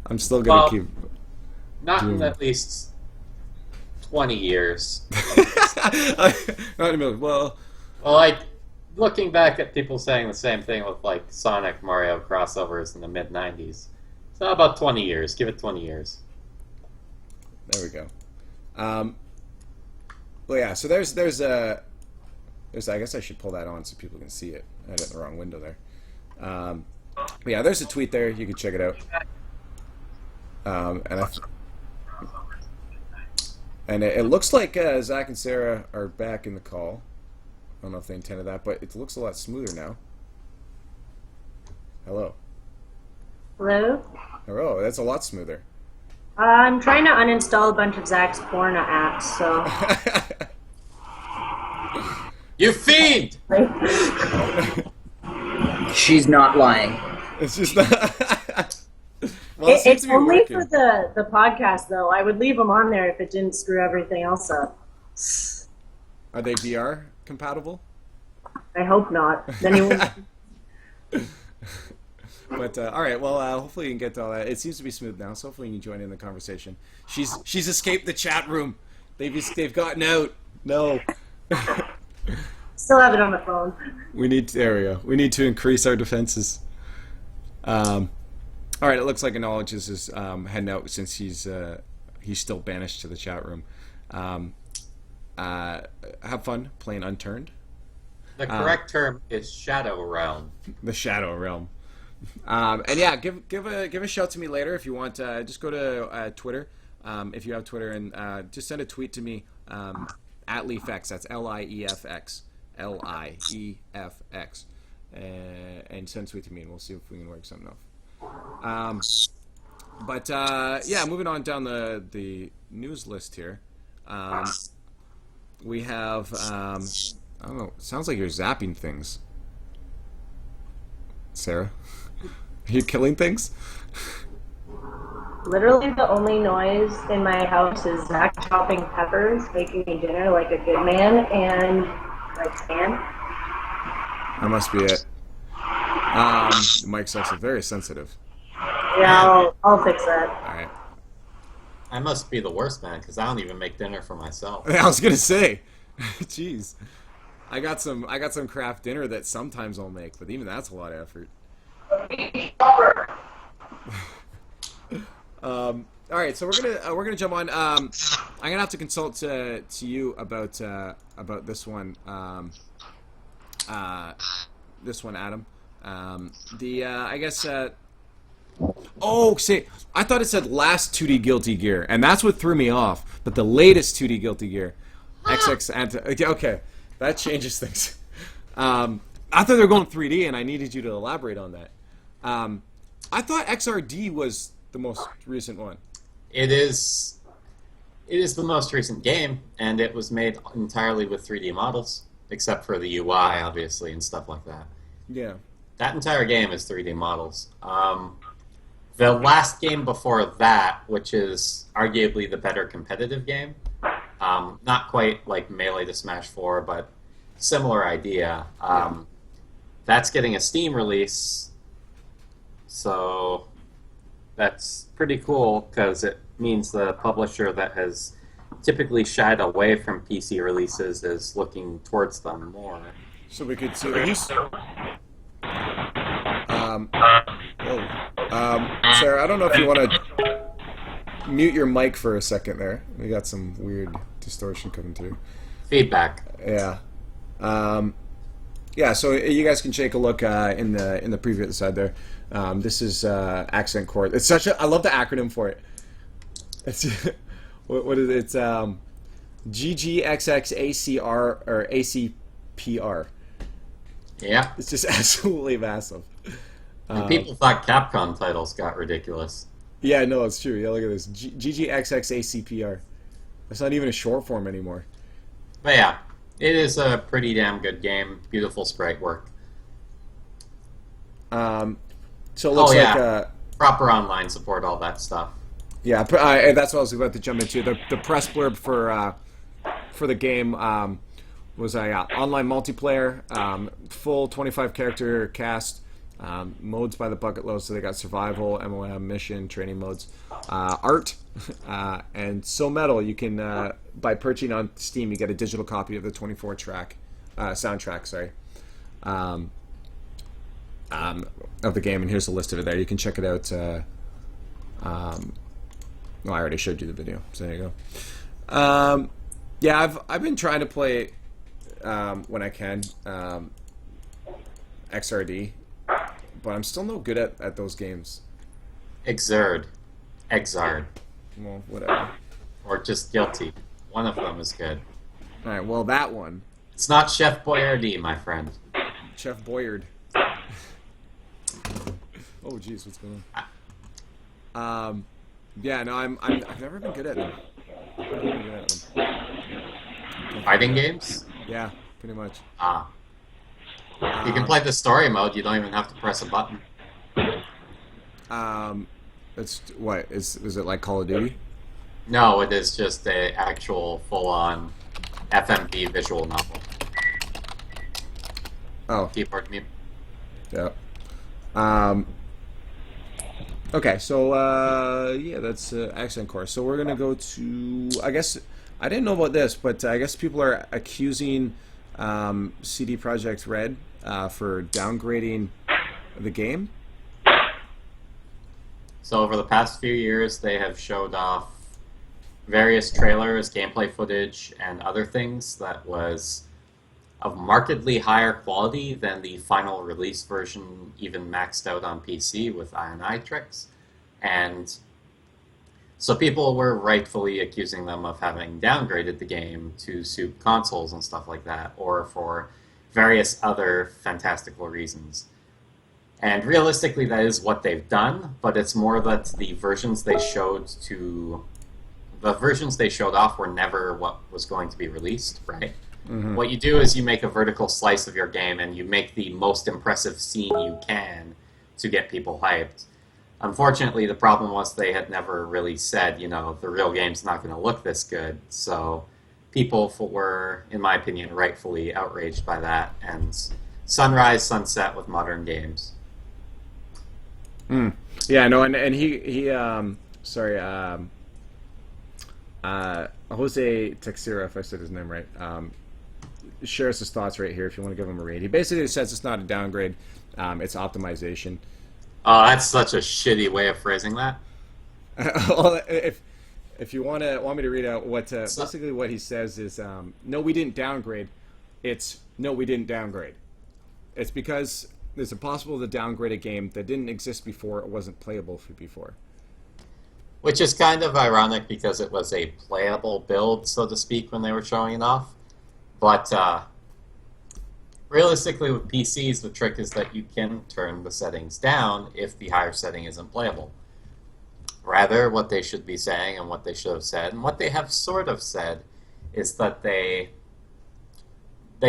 S1: I'm still gonna keep.
S2: Not in
S1: doing
S2: at least 20 years.
S1: Not in a million. Well,
S2: like, looking back at people saying the same thing with, like, Sonic Mario crossovers in the mid-90s. So about 20 years. Give it 20 years.
S1: there we go. Well, yeah. So there's I guess I should pull that on so people can see it. I had it in the wrong window there. But yeah, there's a tweet there. You can check it out. And it looks like Zach and Sarah are back in the call. I don't know if they intended that, but it looks a lot smoother now. Hello.
S5: Hello?
S1: Hello. That's a lot smoother.
S5: I'm trying to uninstall a bunch of Zach's porn apps, so.
S2: You fiend!
S6: She's not lying.
S1: It's just not. Well, it seems
S5: It's
S1: to be
S5: only
S1: working.
S5: for the podcast, though. I would leave them on there if it didn't screw everything else up.
S1: Are they VR compatible?
S5: I hope not. Then he wouldn't.
S1: But all right, well, hopefully you can get to all that. It seems to be smooth now, so hopefully you can join in the conversation. She's escaped the chat room. They've gotten out. No.
S5: Still have it on the phone.
S1: There we go. We need to increase our defenses. All right, it looks like Acknowledges is heading out since he's still banished to the chat room. Have fun playing Unturned.
S2: The correct term is Shadow Realm.
S1: The Shadow Realm. And yeah, give a shout to me later if you want. Just go to Twitter if you have Twitter, and just send a tweet to me at LiefX. That's LIEFX. LIEFX. And send a tweet to me, and we'll see if we can work something out. But yeah, moving on down the news list here. We have I don't know. It sounds like you're zapping things, Sarah. Are you killing things?
S5: Literally, the only noise in my house is Zach chopping peppers, making me dinner like a good man, and my fan.
S1: That must be it. The mic sucks. It's very sensitive.
S5: Yeah, I'll fix that.
S1: All right.
S2: I must be the worst man because I don't even make dinner for myself.
S1: I was gonna say, jeez, I got some craft dinner that sometimes I'll make, but even that's a lot of effort. All right, so we're gonna jump on. I'm gonna have to consult to you about this one. This one, Adam. I guess. Oh, see, I thought it said last 2D Guilty Gear, and that's what threw me off. But the latest 2D Guilty Gear, XX Anti. Okay, that changes things. I thought they were going 3D, and I needed you to elaborate on that. I thought XRD was the most recent one.
S2: It is the most recent game, and it was made entirely with 3D models, except for the UI, obviously, and stuff like that.
S1: Yeah.
S2: That entire game is 3D models. The last game before that, which is arguably the better competitive game, not quite like Melee to Smash 4, but similar idea. That's getting a Steam release, so that's pretty cool because it means the publisher that has typically shied away from PC releases is looking towards them more.
S1: So we could see at least. Sarah, I don't know if you want to mute your mic for a second there. We got some weird distortion coming through.
S2: Feedback.
S1: Yeah. Yeah, so you guys can take a look in the preview at the side there. This is Accent Core. It's such a. I love the acronym for it. It's what is it? It's GGXXACR or ACPR.
S2: Yeah.
S1: It's just absolutely massive.
S2: And people thought Capcom titles got ridiculous.
S1: Yeah, no, it's true. Yeah, look at this. GGXXACPR. That's not even a short form anymore.
S2: But yeah, it is a pretty damn good game. Beautiful sprite work.
S1: So it looks like
S2: proper online support, all that stuff.
S1: Yeah, that's what I was about to jump into. The press blurb for the game was a online multiplayer, full 25 character cast, modes by the bucket load. So they got survival, MOM, mission, training modes, art, and So Metal. You can by purchasing on Steam, you get a digital copy of the 24 track soundtrack. Sorry. Of the game, and here's a list of it there. You can check it out. Well, I already showed you the video, so there you go. Yeah, I've been trying to play when I can XRD, but I'm still no good at those games.
S2: Exard.
S1: Well, whatever.
S2: Or just Guilty. One of them is good.
S1: All right, well that one.
S2: It's not Chef Boyardee, my friend.
S1: Chef Boyard. Oh, jeez, what's going on? Yeah, no, I've never been good at them.
S2: Fighting games?
S1: Yeah, pretty much.
S2: You can play the story mode. You don't even have to press a button.
S1: It's what is it like Call of Duty?
S2: No, it is just a actual full-on FMV visual novel.
S1: Oh,
S2: Keyboard mute.
S1: yeah. Okay, so yeah, that's Accent Core. So we're gonna go to. I guess I didn't know about this, but I guess people are accusing CD Projekt Red for downgrading the game.
S2: So over the past few years, they have showed off various trailers, gameplay footage, and other things that was of markedly higher quality than the final release version, even maxed out on PC with INI tricks. And so people were rightfully accusing them of having downgraded the game to suit consoles and stuff like that, or for various other fantastical reasons. And realistically, that is what they've done, but it's more that the versions they showed off were never what was going to be released, right?
S1: Mm-hmm.
S2: What you do is you make a vertical slice of your game and you make the most impressive scene you can to get people hyped. Unfortunately, the problem was they had never really said, the real game's not going to look this good. So people were, in my opinion, rightfully outraged by that. And sunrise, sunset with modern games.
S1: Yeah, no, and he sorry, Jose Texera, if I said his name right, shares his thoughts right here if you want to give him a read. He basically says it's not a downgrade, it's optimization.
S2: Oh, that's such a shitty way of phrasing that.
S1: Well, if you want me to read out what basically what he says is no, we didn't downgrade. It's no, we didn't downgrade. It's because it's impossible to downgrade a game that didn't exist before, it wasn't playable before.
S2: Which is kind of ironic because it was a playable build, so to speak, when they were showing it off. But realistically, with PCs, the trick is that you can turn the settings down if the higher setting isn't playable. Rather, what they should be saying and what they should have said, and what they have sort of said, is that they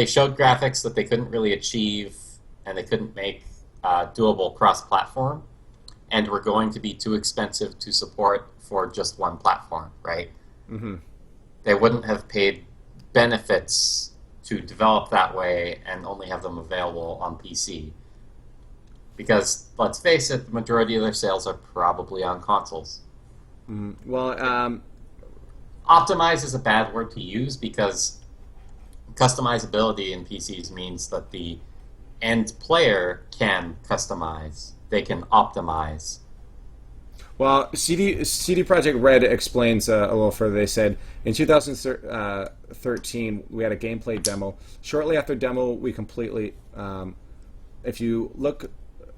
S2: showed graphics that they couldn't really achieve and they couldn't make doable cross-platform, and were going to be too expensive to support for just one platform, right?
S1: Mm-hmm.
S2: They wouldn't have paid benefits to develop that way and only have them available on PC. Because, let's face it, the majority of their sales are probably on consoles.
S1: Mm-hmm. Well,
S2: optimize is a bad word to use because customizability in PCs means that the end player can customize. They can optimize.
S1: Well, CD Projekt Red explains a little further. They said, in 2013, we had a gameplay demo. Shortly after demo, we completely... if you look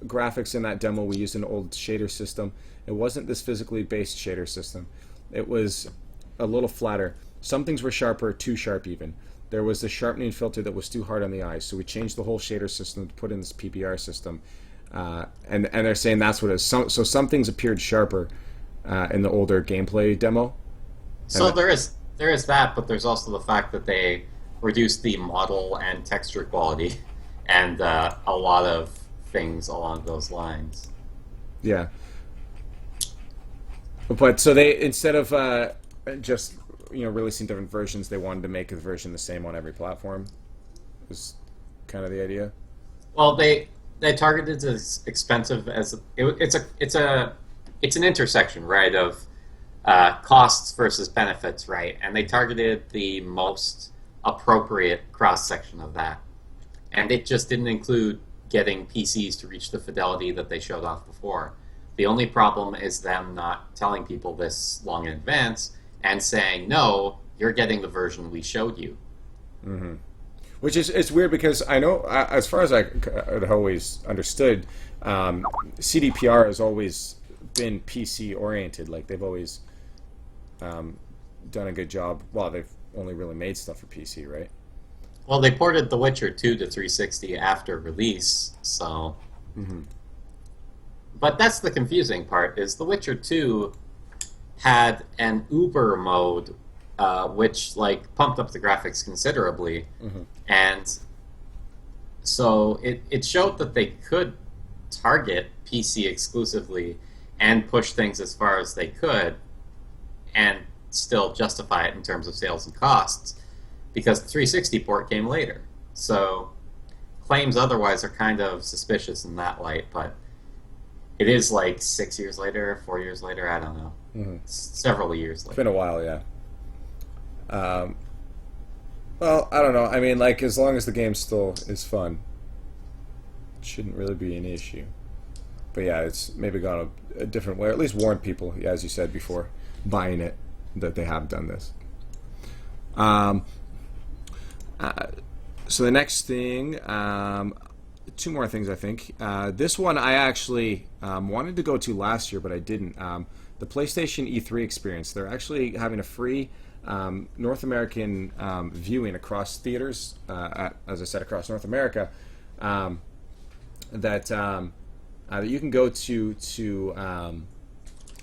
S1: graphics in that demo, we used an old shader system. It wasn't this physically based shader system. It was a little flatter. Some things were sharper, too sharp even. There was the sharpening filter that was too hard on the eyes, so we changed the whole shader system to put in this PBR system. And they're saying that's what it is. So some things appeared sharper in the older gameplay demo.
S2: So there is that, but there's also the fact that they reduced the model and texture quality and a lot of things along those lines.
S1: Yeah. But so they, instead of just releasing different versions, they wanted to make the version the same on every platform. Was kind of the idea.
S2: Well, they targeted as expensive as it's an intersection, right, of costs versus benefits, right, and they targeted the most appropriate cross section of that, and it just didn't include getting PCs to reach the fidelity that they showed off before. The only problem is them not telling people this long in advance and saying, no, you're getting the version we showed you.
S1: Mm-hmm. Which is, it's weird because I know, as far as I had always understood, CDPR has always been PC oriented. Like, they've always done a good job. Well, they've only really made stuff for PC, right?
S2: Well, they ported The Witcher 2 to 360 after release, so...
S1: Mm-hmm.
S2: But that's the confusing part, is The Witcher 2 had an Uber mode, which pumped up the graphics considerably,
S1: mm-hmm.
S2: and so it showed that they could target PC exclusively and push things as far as they could, and still justify it in terms of sales and costs, because the 360 port came later. So claims otherwise are kind of suspicious in that light, but it is 6 years later, 4 years later, I don't know.
S1: Mm-hmm.
S2: Several years later.
S1: It's been a while, yeah. Well, I don't know. I mean, as long as the game still is fun, it shouldn't really be an issue. But yeah, it's maybe gone a different way, or at least warn people, as you said before, buying it, that they have done this. So the next thing, two more things, I think. This one I actually wanted to go to last year, but I didn't. The PlayStation E3 experience. They're actually having a free North American viewing across theaters, as I said, across North America, that you can go to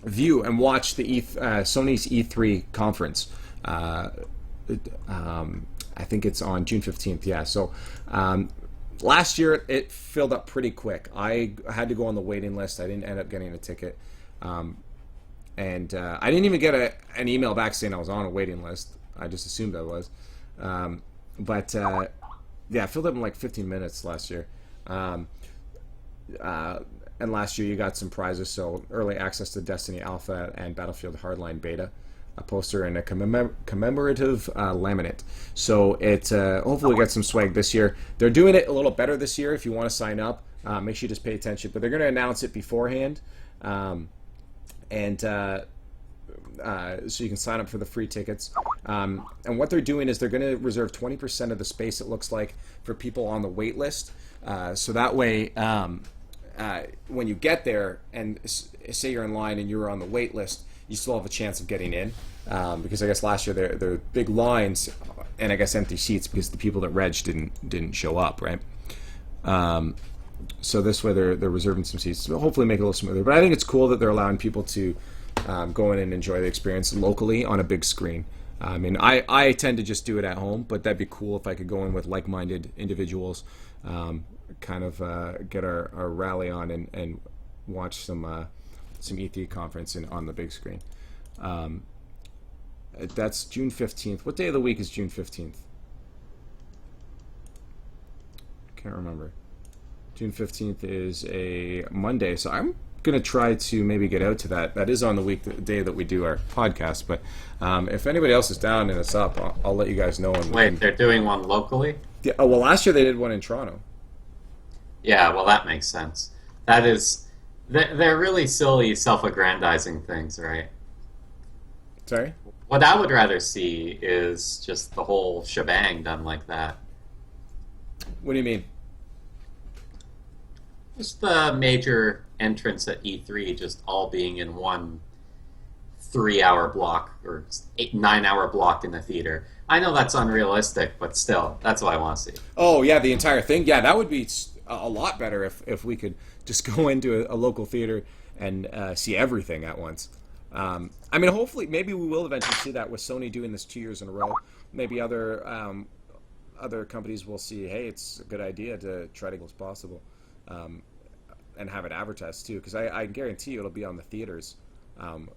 S1: view and watch the Sony's E3 conference. I think it's on June 15th, yeah. So last year it filled up pretty quick. I had to go on the waiting list. I didn't end up getting a ticket. And I didn't even get an email back saying I was on a waiting list. I just assumed I was. But yeah, I filled up in 15 minutes last year. and last year you got some prizes, so early access to Destiny Alpha and Battlefield Hardline Beta, a poster and a commemorative laminate. So it hopefully get some swag this year. They're doing it a little better this year. If you want to sign up, make sure you just pay attention. But they're going to announce it beforehand, so you can sign up for the free tickets. And what they're doing is they're going to reserve 20% of the space, it looks like, for people on the wait list. So that way, when you get there and say you're in line and you're on the wait list, you still have a chance of getting in. Because I guess last year there were big lines and I guess empty seats because the people that reg didn't show up, right? So this way they're reserving some seats. So hopefully make it a little smoother. But I think it's cool that they're allowing people to go in and enjoy the experience locally on a big screen. I mean, I tend to just do it at home, but that'd be cool if I could go in with like-minded individuals, kind of get our rally on and watch some E3 conference on the big screen. That's June 15th. What day of the week is June 15th? Can't remember. June 15th is a Monday, so I'm going to try to maybe get out to that. That is on the day that we do our podcast, but if anybody else is down and it's up, I'll let you guys know. And
S2: Wait, they're doing one locally?
S1: Yeah, oh, well, last year they did one in Toronto.
S2: Yeah, well, that makes sense. That is... They're really silly, self-aggrandizing things, right?
S1: Sorry?
S2: What I would rather see is just the whole shebang done like that.
S1: What do you mean?
S2: Just the major entrance at E3 just all being in one 3-hour block or 9-hour block in the theater. I know that's unrealistic, but still, that's what I want to see.
S1: Oh, yeah, the entire thing? Yeah, that would be a lot better if we could just go into a local theater and see everything at once. I mean, hopefully, maybe we will eventually see that with Sony doing this 2 years in a row. Maybe other companies will see, hey, it's a good idea to try to go as possible, and have it advertised too. Because I guarantee you it'll be on the theaters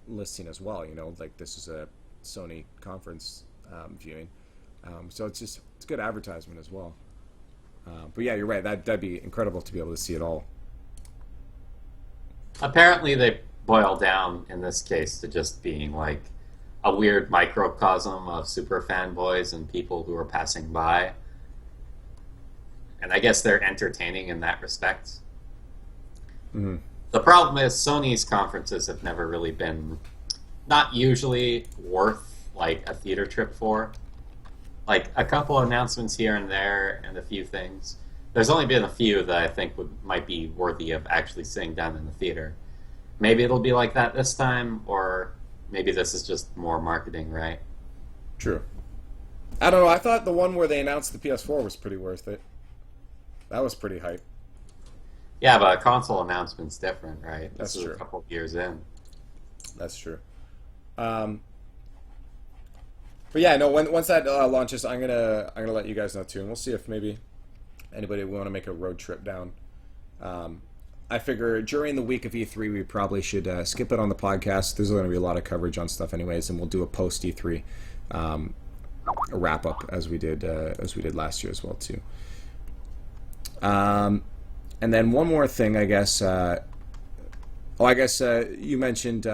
S1: listing as well. You know, like this is a Sony conference viewing, so it's good advertisement as well. But yeah, you're right. That'd be incredible to be able to see it all.
S2: Apparently, they boil down in this case to just being like a weird microcosm of super fanboys and people who are passing by. And I guess they're entertaining in that respect.
S1: Mm-hmm.
S2: The problem is Sony's conferences have never really been, not usually worth like a theater trip for. Like a couple announcements here and there and a few things. There's only been a few that I think might be worthy of actually sitting down in the theater. Maybe it'll be like that this time, or maybe this is just more marketing, right?
S1: True. I don't know. I thought the one where they announced the PS4 was pretty worth it. That was pretty hype.
S2: Yeah, but a console announcement's different, right?
S1: That's
S2: this is
S1: true.
S2: A couple of years in.
S1: That's true. But yeah, no. Once that launches, I'm gonna let you guys know too, and we'll see if maybe anybody will want to make a road trip down. I figure during the week of E3, we probably should skip it on the podcast. There's going to be a lot of coverage on stuff, anyways, and we'll do a post E3 a wrap up as we did last year as well too. And then one more thing, I guess. You mentioned.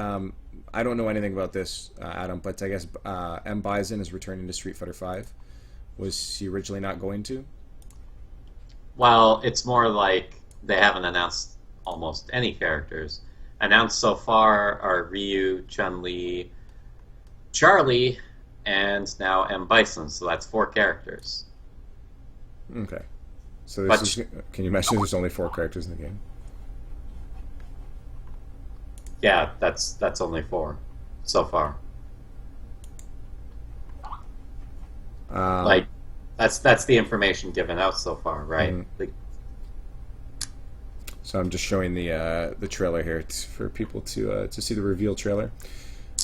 S1: I don't know anything about this, Adam, but I guess M. Bison is returning to Street Fighter V. Was he originally not going to?
S2: Well, it's more like they haven't announced almost any characters. Announced so far are Ryu, Chun-Li, Charlie, and now M. Bison, so that's 4 characters.
S1: Okay. So this can you mention there's only 4 characters in the game?
S2: Yeah, that's only 4 so far. Like that's the information given out so far, right?
S1: Mm-hmm.
S2: Like,
S1: so I'm just showing the trailer here for people to see the reveal trailer.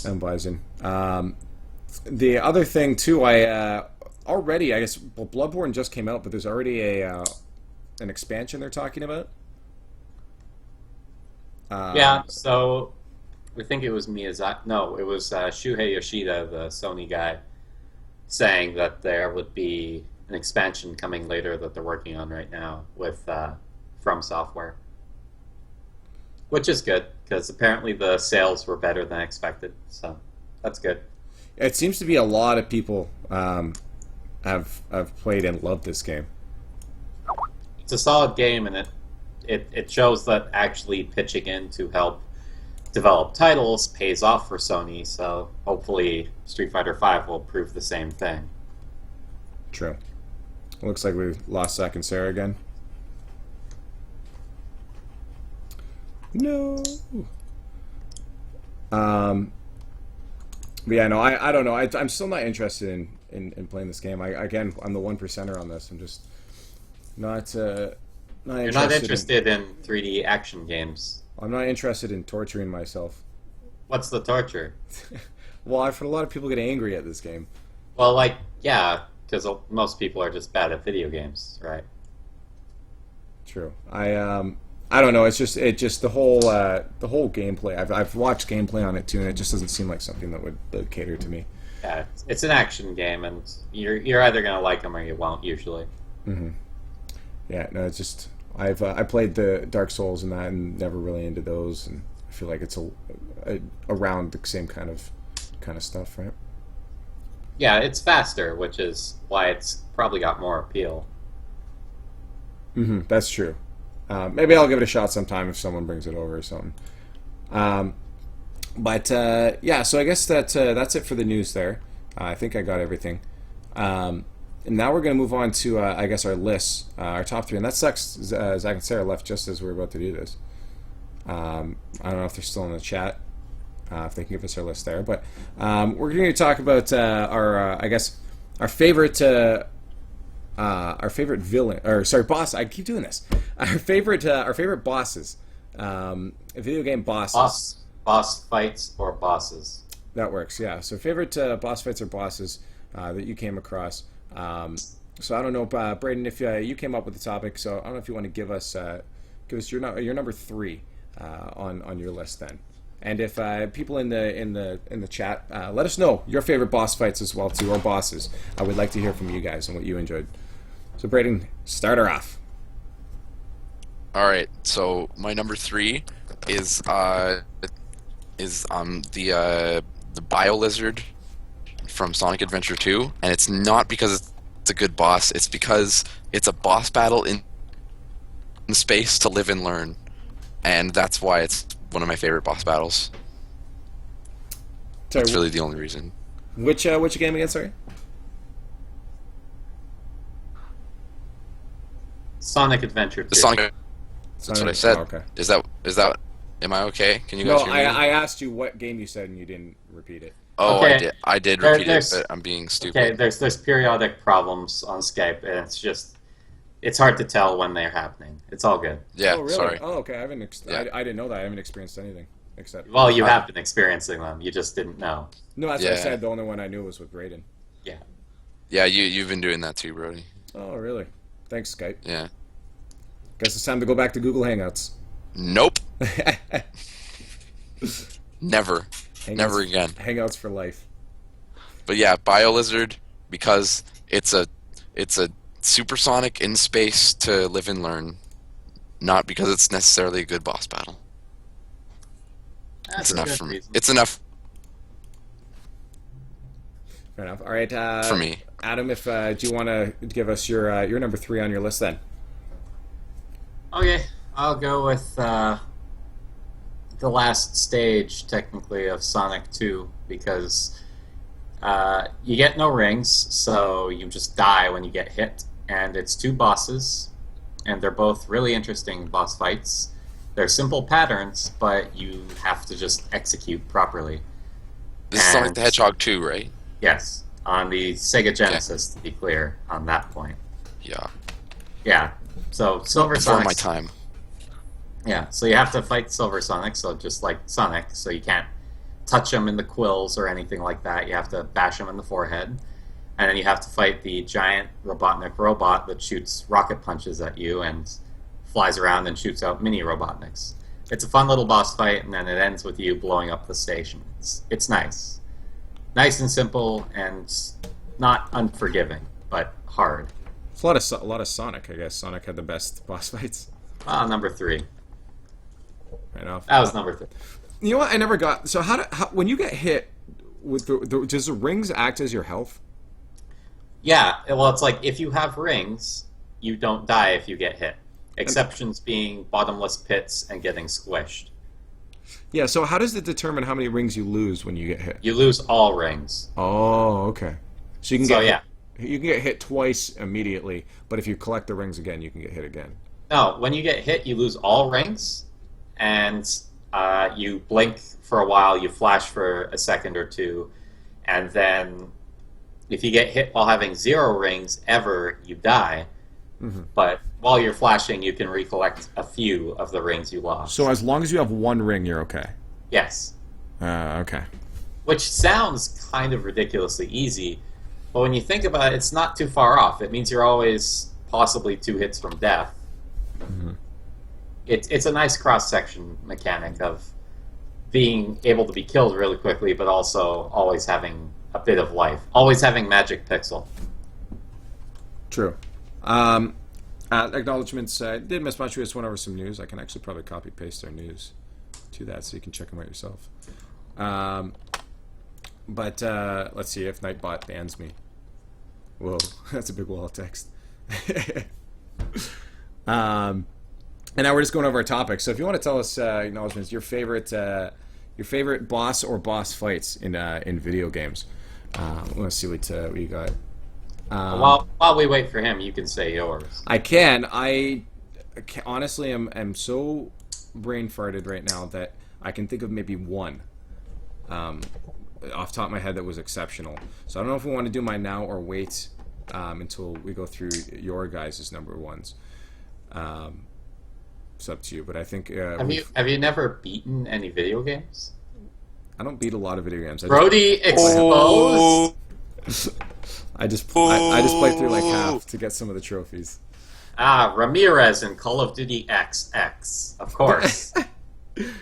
S1: M. Bison. The other thing too, already I guess Bloodborne just came out, but there's already an expansion they're talking about.
S2: yeah, so we think it was Miyazaki. No, it was Shuhei Yoshida, the Sony guy, saying that there would be an expansion coming later that they're working on right now with From Software. which is good because apparently the sales were better than expected. So that's good.
S1: It seems to be a lot of people have played and loved this game.
S2: It's a solid game, and it shows that actually pitching in to help develop titles pays off for Sony. So hopefully, Street Fighter V will prove the same thing.
S1: True. Looks like we lost Zach and Sarah again. No. But yeah, no, I don't know. I'm still not interested in playing this game. Again, I'm the 1%er on this. I'm just not
S2: You're not interested in 3D action games.
S1: I'm not interested in torturing myself.
S2: What's the torture?
S1: Well, I've heard a lot of people get angry at this game.
S2: Well, like, yeah, because most people are just bad at video games, right?
S1: True. I don't know. It's just the whole gameplay. I've watched gameplay on it too, and it just doesn't seem like something that would cater to me.
S2: Yeah, it's an action game, and you're either gonna like them or you won't usually.
S1: Mm-hmm. Yeah, no, it's just I played the Dark Souls and that, and never really into those, and I feel like it's around the same kind of stuff, right?
S2: Yeah, it's faster, which is why it's probably got more appeal.
S1: Mm-hmm. That's true. Maybe I'll give it a shot sometime if someone brings it over or something. But yeah, so I guess that's it for the news there. I think I got everything. And now we're going to move on to, I guess, our lists, our top three. And that sucks. Zach and Sarah left just as we were about to do this. I don't know if they're still in the chat, if they can give us our list there. But we're going to talk about our, I guess, our favorite villain, or sorry, boss. I keep doing this. Our favorite bosses, video game bosses.
S2: Boss fights or bosses.
S1: That works, yeah. So favorite boss fights or bosses that you came across. So I don't know, Braden, if you came up with the topic. So I don't know if you want to give us your number 3 on your list then. And if people in the chat, let us know your favorite boss fights as well too, or bosses. I would like to hear from you guys and what you enjoyed. So Braden, start her off.
S3: All right, so my number 3 is the Biolizard from Sonic Adventure 2, and it's not because it's a good boss. It's because it's a boss battle in space to live and learn, and that's why it's one of my favorite boss battles.
S1: Sorry,
S3: that's really the only reason.
S1: Which game again? Sorry.
S2: Sonic Adventure 2.
S3: The Sonic. That's what I said.
S1: Oh, okay.
S3: Is that? Am I okay? Can you guys hear me?
S1: I asked you what game you said and you didn't repeat it.
S3: Oh,
S2: okay.
S3: I did repeat it, but I'm being stupid.
S2: Okay, there's periodic problems on Skype, and it's hard to tell when they're happening. It's all good.
S3: Yeah,
S1: oh, really?
S3: Sorry.
S1: Oh, okay. I didn't know that. I haven't experienced anything except.
S2: Well, you have been experiencing them. You just didn't know.
S1: No, that's what I said. The only one I knew was with Braden.
S2: Yeah.
S3: Yeah, you've been doing that too, Brody.
S1: Oh, really? Thanks, Skype.
S3: Yeah.
S1: Guess it's time to go back to Google Hangouts.
S3: Nope. Never. Never again.
S1: Hangouts for life.
S3: But yeah, Biolizard, because it's a supersonic in space to live and learn, not because it's necessarily a good boss battle.
S2: That's
S3: it's enough for me.
S2: reason.
S3: It's enough.
S1: Fair enough. All right.
S3: For me.
S1: Adam, if do you want to give us your number 3 on your list then?
S2: Okay, I'll go with the last stage, technically, of Sonic 2, because you get no rings, so you just die when you get hit, and it's 2 bosses, and they're both really interesting boss fights. They're simple patterns, but you have to just execute properly.
S3: This is Sonic the Hedgehog 2, right?
S2: Yes, on the Sega Genesis, to be clear, on that point.
S3: Yeah.
S2: Yeah, so Silver
S3: Before
S2: Sonic.
S3: my time.
S2: Yeah, so you have to fight Silver Sonic, so just like Sonic, so you can't touch him in the quills or anything like that. You have to bash him in the forehead. And then you have to fight the giant Robotnik robot that shoots rocket punches at you and flies around and shoots out mini Robotniks. It's a fun little boss fight, and then it ends with you blowing up the station. It's nice. Nice and simple, and not unforgiving, but hard.
S1: It's a lot of Sonic, I guess. Sonic had the best boss fights.
S2: Number 3.
S1: right off.
S2: That was number 3.
S1: You know what? I never got. So when you get hit with does the rings act as your health?
S2: Yeah, well, it's like if you have rings, you don't die if you get hit. Exceptions being bottomless pits and getting squished.
S1: Yeah. So how does it determine how many rings you lose when you get hit?
S2: You lose all rings.
S1: Oh, okay. So you can
S2: So
S1: get
S2: yeah.
S1: you can get hit twice immediately, but if you collect the rings again, you can get hit again.
S2: No, when you get hit, you lose all rings, and you blink for a while, you flash for a second or two, and then if you get hit while having 0 rings ever, you die.
S1: Mm-hmm.
S2: But while you're flashing, you can recollect a few of the rings you lost.
S1: So as long as you have one ring, you're okay.
S2: Yes.
S1: Okay.
S2: Which sounds kind of ridiculously easy, but when you think about it, it's not too far off. It means you're always possibly 2 hits from death.
S1: Mm-hmm.
S2: It's a nice cross-section mechanic of being able to be killed really quickly, but also always having a bit of life. Always having magic pixel.
S1: True. Acknowledgements. Didn't miss much. We just went over some news. I can actually probably copy paste our news to that, so you can check them out yourself. But let's see if Nightbot bans me. Whoa, that's a big wall of text. And now we're just going over our topics. So if you want to tell us acknowledgements, your favorite boss or boss fights in video games. Let's see what you got.
S2: While we wait for him, you can say yours.
S1: I can. I honestly am so brain farted right now that I can think of maybe one off the top of my head that was exceptional. So I don't know if we want to do mine now or wait until we go through your guys' number ones. It's up to you, but I think
S2: have you never beaten any video games?
S1: I don't beat a lot of video games.
S2: Brody exposed.
S1: I just played through like half to get some of the trophies.
S2: Ramirez in Call of Duty XX, of course.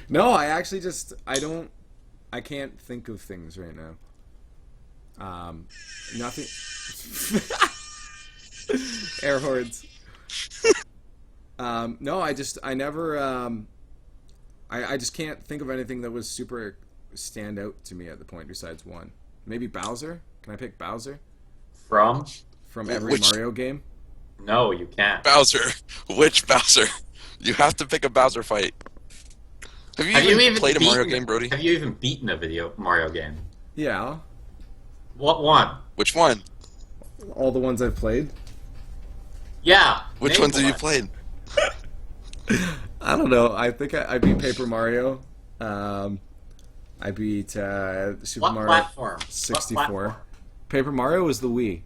S1: No, I actually I can't think of things right now. Nothing. Air hordes. No, I never. I just can't think of anything that was super stand out to me at the point besides one. Maybe Bowser. Can I pick Bowser?
S2: From
S1: Every Mario game?
S2: No, you can't.
S3: Bowser. Which Bowser? You have to pick a Bowser fight. Have you even played a Mario game, Brody?
S2: Have you even beaten a Mario game?
S1: Yeah.
S2: What one?
S3: Which one?
S1: All the ones I've played.
S2: Yeah.
S3: Which ones have you played?
S1: I don't know. I think I beat Paper Mario. I beat Super
S2: what
S1: Mario
S2: platform?
S1: 64.
S2: What platform?
S1: Paper Mario was the Wii.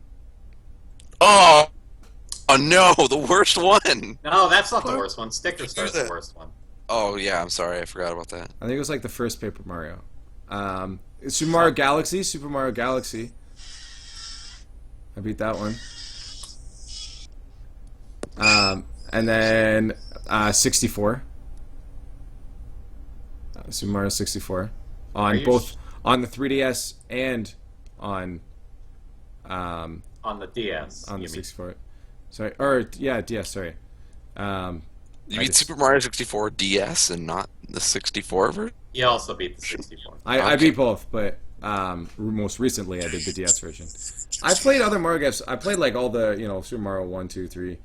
S3: Oh no, the worst one.
S2: No, that's not the worst one. Sticker Star's the worst one.
S3: Oh yeah, I'm sorry, I forgot about that.
S1: I think it was like the first Paper Mario. Super Mario Galaxy. I beat that one. And then 64. Super Mario 64 on both on the 3DS and on
S2: the DS.
S1: On the 64. Sorry, or yeah, DS. Sorry.
S3: You beat Super Mario 64 DS and not the 64 version?
S2: You also beat the 64.
S1: I beat both, but most recently I did the DS version. I played other Mario games. I played like all the Super Mario 1, 2, 3,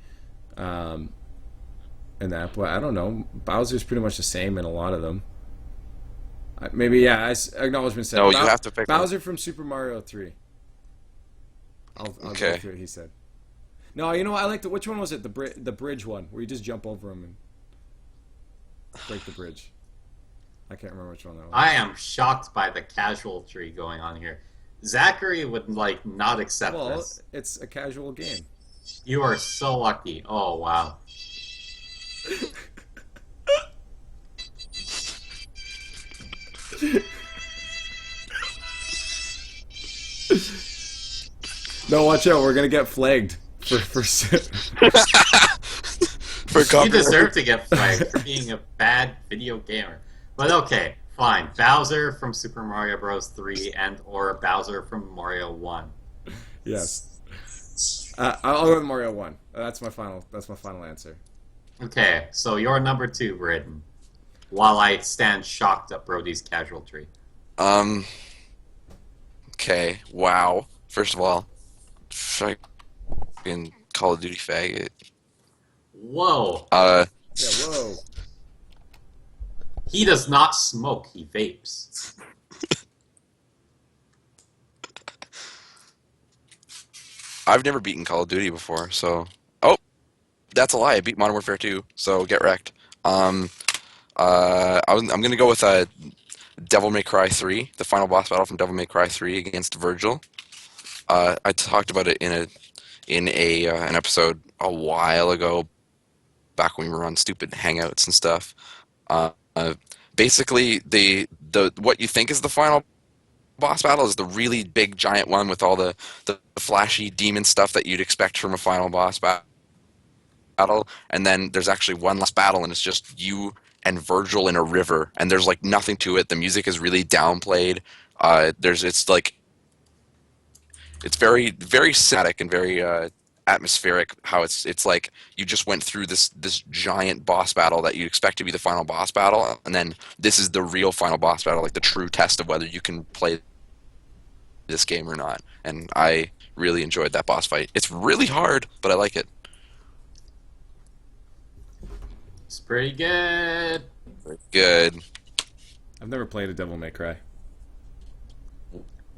S1: and that. But I don't know. Bowser's pretty much the same in a lot of them. Maybe yeah. Acknowledgement said.
S3: No, you have to pick
S1: Bowser from Super Mario 3. I'll go through it. He said. No, you know what? I liked it. Which one was it? The bridge one, where you just jump over him and break the bridge. I can't remember which one that was.
S2: I am shocked by the casual tree going on here. Zachary would not accept this.
S1: Well, it's a casual game.
S2: You are so lucky. Oh wow.
S1: No, watch out. We're gonna get flagged for
S2: You deserve to get flagged for being a bad video gamer. But okay, fine. Bowser from Super Mario Bros. 3 and or Bowser from Mario 1.
S1: Yes. I'll go with Mario 1. That's my final answer.
S2: Okay, so you're number 2, Braden. while I stand shocked at Brody's casualty.
S3: Okay. Wow. First of all, fucking Call of Duty faggot.
S2: Whoa.
S1: Yeah, whoa.
S2: He does not smoke, he vapes.
S3: I've never beaten Call of Duty before, so... Oh! That's a lie. I beat Modern Warfare 2, so get wrecked. I'm gonna go with Devil May Cry 3, the final boss battle from Devil May Cry 3 against Virgil. I talked about it in an episode a while ago, back when we were on stupid hangouts and stuff. Basically, the what you think is the final boss battle is the really big giant one with all the flashy demon stuff that you'd expect from a final boss battle, and then there's actually one last battle, and it's just you and Virgil in a river, and there's like nothing to it. The music is really downplayed. It's very very cinematic and very atmospheric. How it's like you just went through this giant boss battle that you expect to be the final boss battle, and then this is the real final boss battle, like the true test of whether you can play this game or not. And I really enjoyed that boss fight. It's really hard, but I like it.
S2: It's pretty good.
S3: Good.
S1: I've never played a Devil May Cry.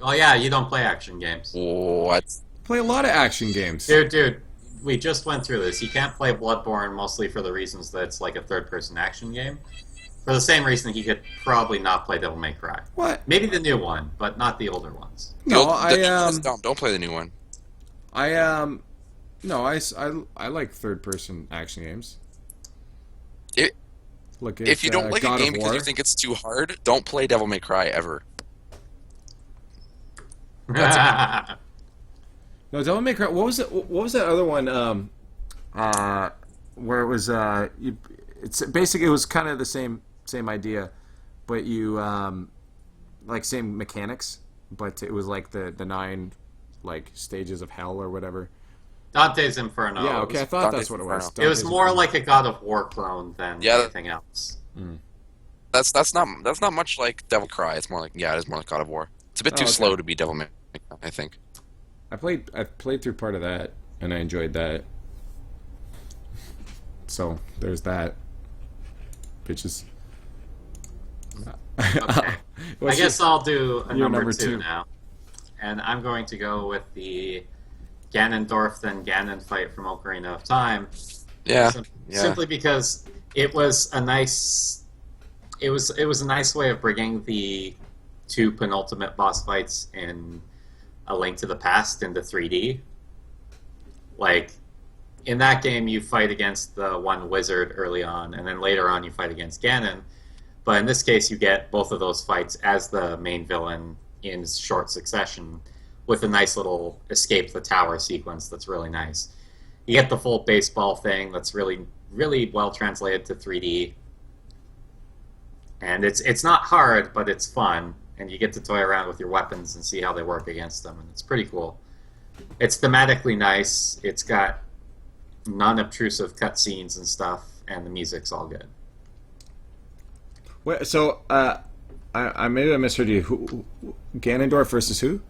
S2: Oh yeah, you don't play action games.
S3: What?
S1: Play a lot of action games.
S2: Dude, we just went through this. You can't play Bloodborne mostly for the reasons that it's like a third-person action game. For the same reason he could probably not play Devil May Cry.
S1: What?
S2: Maybe the new one, but not the older ones.
S1: No,
S3: Don't play the new one.
S1: No, I like third-person action games. Look at
S3: If you don't like
S1: God
S3: a game
S1: of
S3: because you
S1: War.
S3: think it's too hard, don't play Devil May Cry ever.
S1: No, Devil May Cry. What was it? What was that other one? Where it was it's basically it was kind of the same idea, but you like same mechanics, but it was like the 9 like stages of hell or whatever.
S2: Dante's Inferno.
S1: Yeah, okay, I thought
S3: Dante's
S1: that's what it was.
S3: Inferno.
S2: It was
S1: Dante's
S2: more
S1: Inferno.
S2: like a God of War clone than anything else.
S3: That's not much like Devil May Cry. It's more like it is more like God of War. It's a bit too
S1: okay.
S3: slow to be Devil May Cry, I think.
S1: I played through part of that and I enjoyed that. So there's that. Bitches.
S2: Okay. I guess I'll do a
S1: your
S2: number
S1: number
S2: 2
S1: two?
S2: now. And I'm going to go with the Ganondorf then Ganon fight from Ocarina of Time.
S3: Yeah.
S2: Simply because it was a nice a nice way of bringing the 2 penultimate boss fights in A Link to the Past into 3D. Like, in that game you fight against the one wizard early on, and then later on you fight against Ganon. But in this case you get both of those fights as the main villain in short succession, with a nice little escape the tower sequence that's really nice. You get the full baseball thing that's really, really well translated to 3D. And it's not hard, but it's fun, and you get to toy around with your weapons and see how they work against them, and it's pretty cool. It's thematically nice, it's got non-obtrusive cutscenes and stuff, and the music's all good.
S1: Wait, so I maybe I misheard you. Who Ganondorf versus who?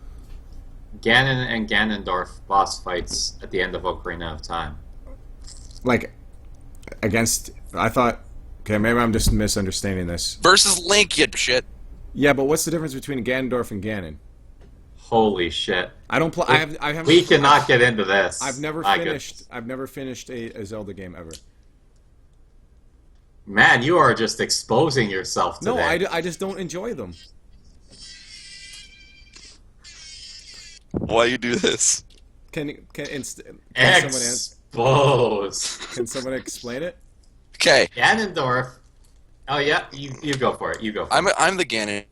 S2: Ganon and Ganondorf boss fights at the end of Ocarina of Time.
S1: Like against? I thought. Okay, maybe I'm just misunderstanding this.
S3: Versus Link, you shit.
S1: Yeah, but what's the difference between Ganondorf and Ganon?
S2: Holy shit.
S1: I don't play. I haven't.
S2: We cannot get into this.
S1: I've never
S2: My
S1: finished.
S2: goodness.
S1: I've never finished a Zelda game ever.
S2: Man, you are just exposing yourself today.
S1: No, I just don't enjoy them.
S3: Why you do this?
S1: Can
S2: Expose.
S1: can someone explain it?
S3: Okay,
S2: Ganondorf. Oh yeah, you go for it. You go for it.
S3: I'm the Ganon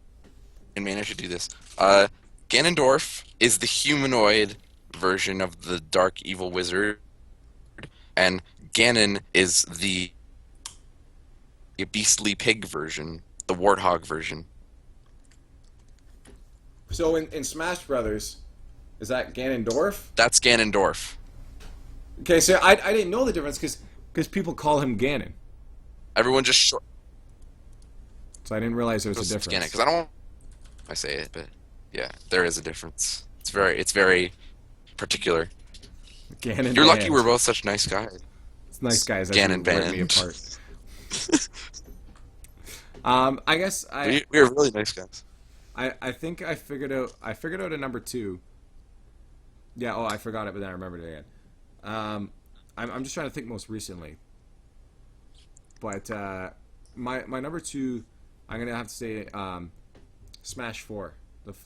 S3: man. I should do this. Ganondorf is the humanoid version of the dark evil wizard, and Ganon is the beastly pig version, the warthog version.
S1: So in Smash Brothers, is that Ganondorf?
S3: That's Ganondorf.
S1: Okay, so I didn't know the difference because people call him Ganon.
S3: Everyone just
S1: So I didn't realize there was a
S3: Scan it,
S1: difference.
S3: because I don't. I say it, but yeah, there is a difference. It's very particular.
S1: Ganon
S3: You're lucky
S1: band.
S3: we're both such nice guys.
S1: It's nice guys. That
S3: Ganon
S1: rip me
S3: band.
S1: apart. I guess
S3: We are really nice guys.
S1: I think I figured out a number 2. Yeah. Oh, I forgot it, but then I remembered it again. I'm just trying to think most recently. But my number 2, I'm gonna have to say Smash 4,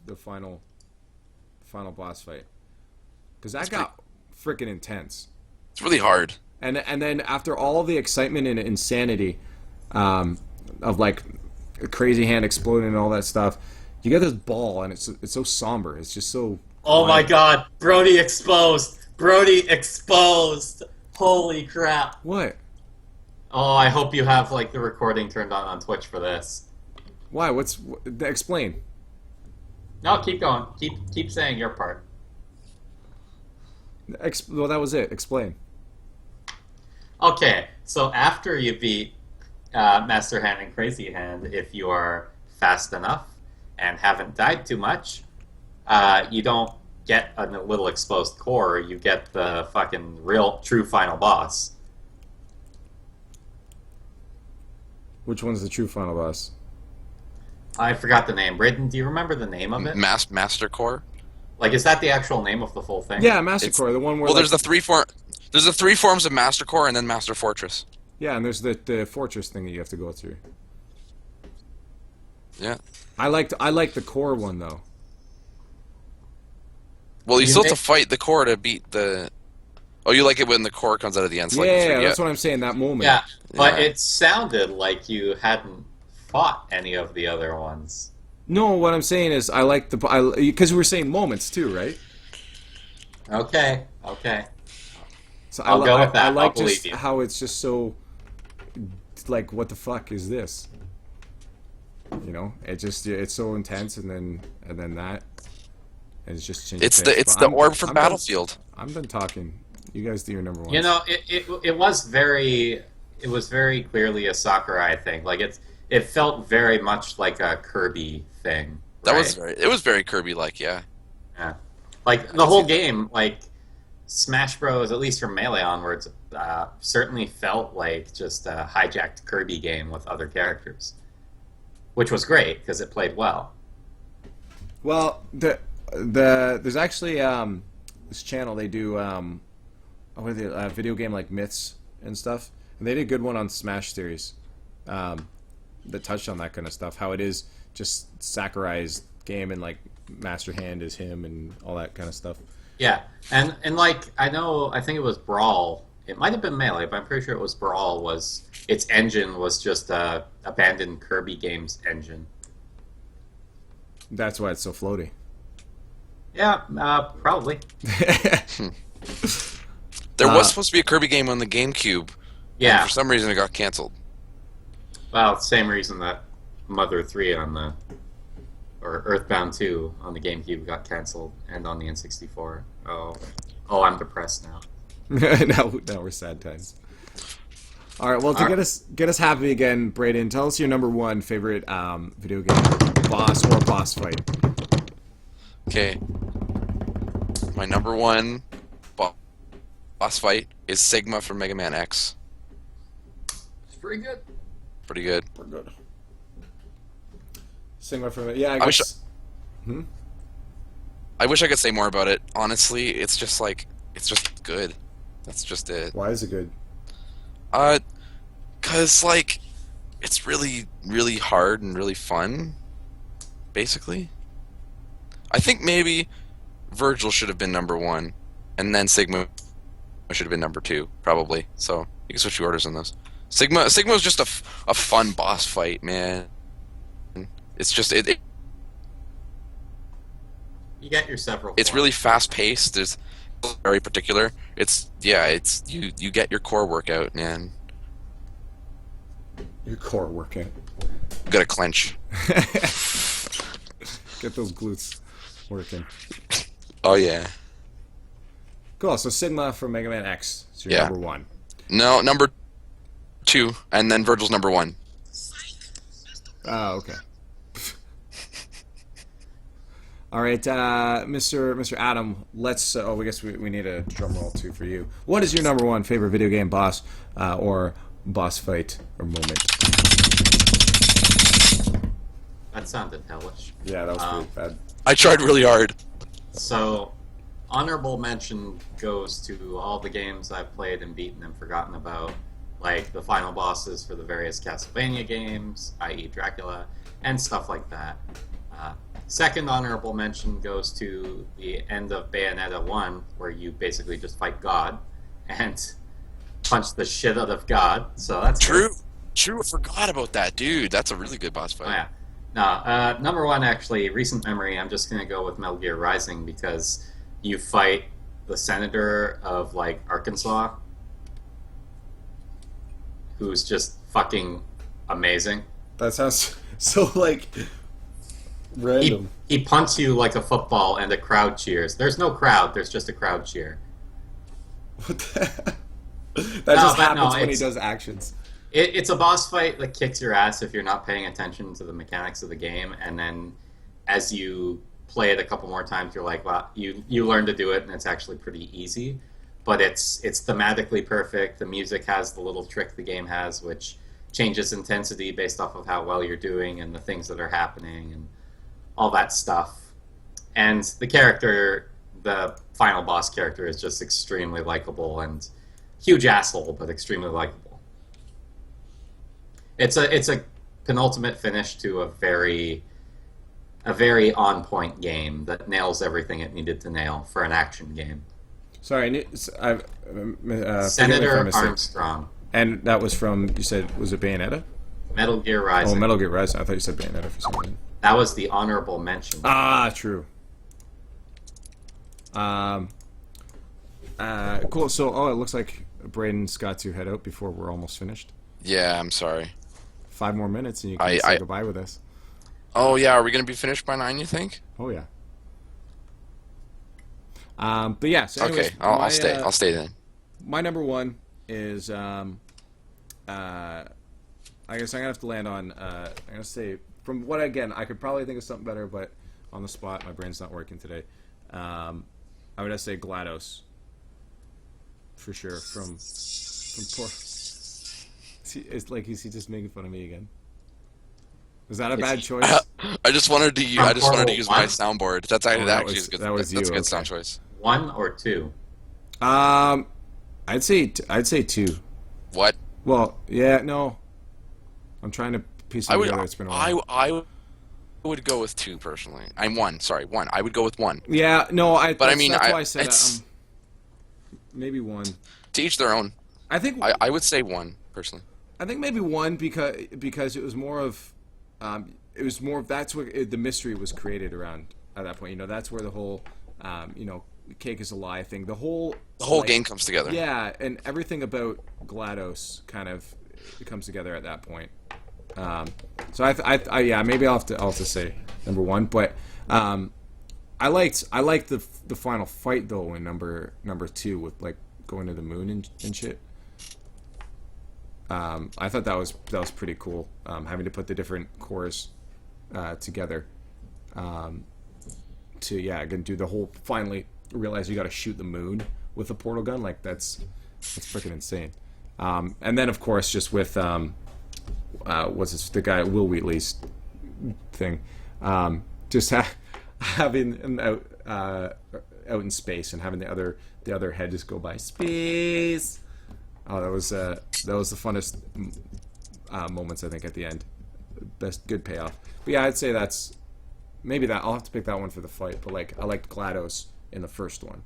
S1: the final boss fight, because that got freaking intense.
S3: It's really hard.
S1: And then after all the excitement and insanity of like a crazy hand exploding and all that stuff, you get this ball and it's so somber. It's just so.
S2: Oh my god, Brody exposed! Brody exposed! Holy crap.
S1: What?
S2: Oh, I hope you have like the recording turned on Twitch for this.
S1: Why? Explain.
S2: No, keep going. Keep saying your part.
S1: Well, that was it. Explain.
S2: Okay, so after you beat Master Hand and Crazy Hand, if you are fast enough and haven't died too much, you don't get a little exposed core, you get the fucking real, true final boss.
S1: Which one's the true final boss?
S2: I forgot the name. Braden, do you remember the name of it?
S3: Master Core.
S2: Like, is that the actual name of the full thing?
S1: Yeah, Master Core, the one where.
S3: Well,
S1: like,
S3: there's the three forms of Master Core and then Master Fortress.
S1: Yeah, and there's the fortress thing that you have to go through.
S3: Yeah.
S1: I like the core one though.
S3: Well, you
S2: You
S3: still have
S2: make-
S3: to fight the core to beat the. Oh, you like it when the core comes out of the end? So like
S1: Yeah, that's what I'm saying. That moment.
S2: Yeah, but
S3: Yeah.
S2: it sounded like you hadn't fought any of the other ones.
S1: No, what I'm saying is I like because we were saying moments too, right?
S2: Okay.
S1: So
S2: I'll go with that.
S1: I like
S2: I'll believe
S1: just
S2: you.
S1: how it's just so like, what the fuck is this? You know, it's so intense, and then that, and it's just changing.
S3: It's the orb from Battlefield.
S1: I'm done talking. You guys do your number one.
S2: You know, it was very clearly a Sakurai thing. Like it felt very much like a Kirby thing.
S3: That
S2: right?
S3: it was very Kirby-like, yeah.
S2: Yeah. Like the whole game, like Smash Bros. At least from Melee onwards, certainly felt like just a hijacked Kirby game with other characters, which was great because it played well.
S1: Well, there's actually this channel, they do what are they, video game like myths and stuff, and they did a good one on Smash series that touched on that kind of stuff, how it is just Sakurai's game and like Master Hand is him and all that kind of stuff.
S2: Yeah, and like I think it was Brawl. It might have been Melee, but I'm pretty sure it was Brawl. Was its engine was just a abandoned Kirby games engine.
S1: That's why it's so floaty.
S2: Yeah, probably.
S3: There was supposed to be a Kirby game on the GameCube.
S2: Yeah.
S3: And for some reason, it got canceled.
S2: Well, same reason that Mother 3 or Earthbound 2 on the GameCube got canceled, and on the N64. Oh, I'm depressed now.
S1: now we're sad times. All right, well, to get us happy again, Braden, tell us your number one favorite video game boss or boss fight.
S3: Okay. My number one boss fight is Sigma from Mega Man X.
S2: It's pretty good.
S3: Pretty good.
S1: We're good. Sigma from it. Yeah, I
S3: wish-
S1: guess.
S3: I wish I could say more about it. Honestly, it's just good. That's just it.
S1: Why is it good?
S3: 'Cause like, it's really, really hard and really fun. Basically, I think maybe Virgil should have been number one, and then Sigma should have been number two, probably. So you can switch the orders on those. Sigma was just a fun boss fight, man. It's just it
S2: You get your several.
S3: it's really fast paced. There's very particular. It's you get your core workout, man.
S1: Your core workout.
S3: You gotta clench.
S1: Get those glutes working.
S3: Oh yeah.
S1: Cool. So Sigma from Mega Man X is your
S3: Yeah.
S1: number one.
S3: No, number two, and then Virgil's number one.
S1: Oh, okay. All right, Mr. Adam. Let's. I guess we need a drum roll too for you. What is your number one favorite video game boss or boss fight or moment?
S2: That sounded hellish.
S1: Yeah, that was pretty bad.
S3: I tried really hard.
S2: So, honorable mention goes to all the games I've played and beaten and forgotten about, like the final bosses for the various Castlevania games, i.e. Dracula, and stuff like that. Second honorable mention goes to the end of Bayonetta 1, where you basically just fight God and punch the shit out of God. So that's
S3: True.
S2: good.
S3: True, I forgot about that, dude. That's a really good boss
S2: Oh,
S3: fight.
S2: yeah. No, number one, actually, recent memory, I'm just going to go with Metal Gear Rising because you fight the senator of, like, Arkansas, who's just fucking amazing.
S1: That sounds so like random.
S2: He punts you like a football and a crowd cheers. There's no crowd, there's just a crowd cheer.
S1: What the that just
S2: but
S1: happens when he
S2: it's-
S1: does actions.
S2: It's a boss fight that kicks your ass if you're not paying attention to the mechanics of the game, and then as you play it a couple more times, you're like, well, you learn to do it, and it's actually pretty easy. But it's thematically perfect. The music has the little trick the game has, which changes intensity based off of how well you're doing and the things that are happening and all that stuff. And the character, the final boss character, is just extremely likable and huge asshole, but extremely likable. It's a penultimate finish to a very on point game that nails everything it needed to nail for an action game.
S1: Sorry, forgive me if I
S2: Senator
S1: missed it.
S2: Armstrong,
S1: And that was from, you said, was it Bayonetta?
S2: Metal Gear
S1: Oh,
S2: Rising.
S1: Metal Gear Rising. I thought you said Bayonetta for some reason.
S2: That was the honorable mention.
S1: Ah, true. Cool. So, it looks like Braden's got to head out before we're almost finished.
S3: Yeah, I'm sorry.
S1: 5 more minutes and you can say goodbye with us.
S3: Oh, yeah, are we going to be finished by 9, you think?
S1: Oh, yeah. But yeah, so anyways,
S3: Okay, I'll stay. I'll stay then.
S1: My number one is, I guess I'm gonna have to land on, I'm gonna say, from what, again, I could probably think of something better, but on the spot, my brain's not working today. I would have to say GLaDOS. For sure, from poor... It's like, is he just making fun of me again? Was that a bad choice?
S3: I just wanted to use my
S2: One?
S3: soundboard. That's actually,
S1: that
S3: actually
S1: was-
S3: is good.
S1: that was
S3: That's a
S1: you,
S3: good sound
S1: okay.
S3: choice.
S2: 1 or 2?
S1: I'd say 2.
S3: What?
S1: Well, yeah, no. I'm trying to piece it together. It's been a while.
S3: I would go with 2 personally. I'm 1. Sorry, 1. I would go with 1.
S1: Yeah, no,
S3: But I mean,
S1: that's why I said
S3: it's
S1: maybe 1.
S3: to each their own.
S1: I think
S3: I would say 1 personally.
S1: I think maybe 1 because it was more of that's where the mystery was created around at that point. You know, that's where the whole cake is a lie thing. The whole
S3: Game comes together.
S1: Yeah, and everything about GLaDOS kind of comes together at that point. So I yeah, maybe I'll have to say number 1, but I liked the final fight though in number 2 with like going to the moon and shit. I thought that was pretty cool, having to put the different cores together to again do the whole, finally realize you got to shoot the moon with a portal gun. Like that's freaking insane. And then of course just with what's this, the guy Will Wheatley's thing, just having him out in space and having the other head just go by space. Oh, that was the funnest moments, I think, at the end. Good payoff. But yeah, I'd say that's maybe that. I'll have to pick that one for the fight. But like, I liked GLaDOS in the first one.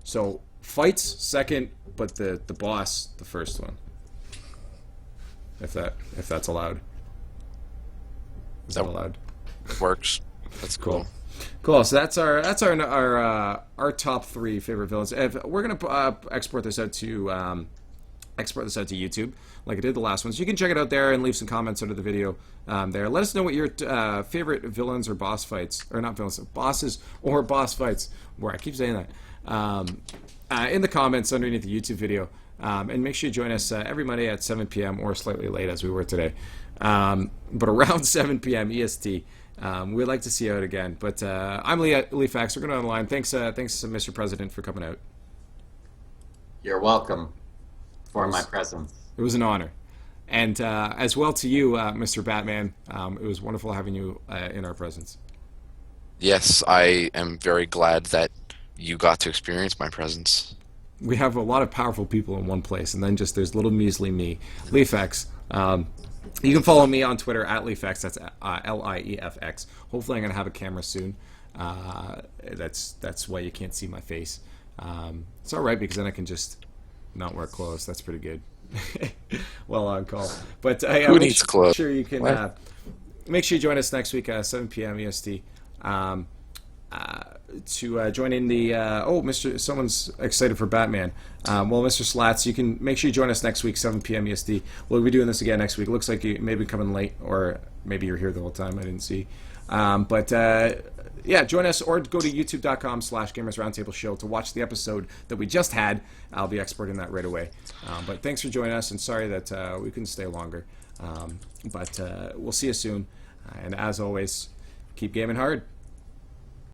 S1: So fights second, but the boss the first one. If that's allowed. Is that allowed?
S3: Works. That's cool.
S1: Cool. So that's our top 3 favorite villains. If we're gonna export this out to YouTube, like I did the last one, so you can check it out there and leave some comments under the video there. Let us know what your favorite villains or boss fights, or not villains, bosses or boss fights. Where I keep saying that in the comments underneath the YouTube video. And make sure you join us every Monday at 7 p.m. or slightly late as we were today. But around 7 p.m. EST. We'd like to see you out again. But I'm Lee Fax. We're going to online. Thanks, Mr. President, for coming out.
S2: You're welcome for my presence.
S1: It was an honor. And as well to you, Mr. Batman. It was wonderful having you in our presence.
S3: Yes, I am very glad that you got to experience my presence.
S1: We have a lot of powerful people in one place, and then just there's little measly me. Leafx. You can follow me on Twitter at Leafx. That's Liefx. Hopefully I'm going to have a camera soon. That's why you can't see my face. It's all right because then I can just not wear clothes. That's pretty good. Well on call. But
S3: who needs clothes?
S1: Sure you can make sure you join us next week 7 p.m. EST to join in the someone's excited for Batman. Mr. Slats, you can make sure you join us next week 7 p.m. EST. We'll be doing this again next week. It looks like you may be coming late, or maybe you're here the whole time. I didn't see. Yeah, join us or go to youtube.com/Gamers Roundtable Show to watch the episode that we just had. I'll be exporting that right away. But thanks for joining us, and sorry that we couldn't stay longer. But we'll see you soon. And as always, keep gaming hard.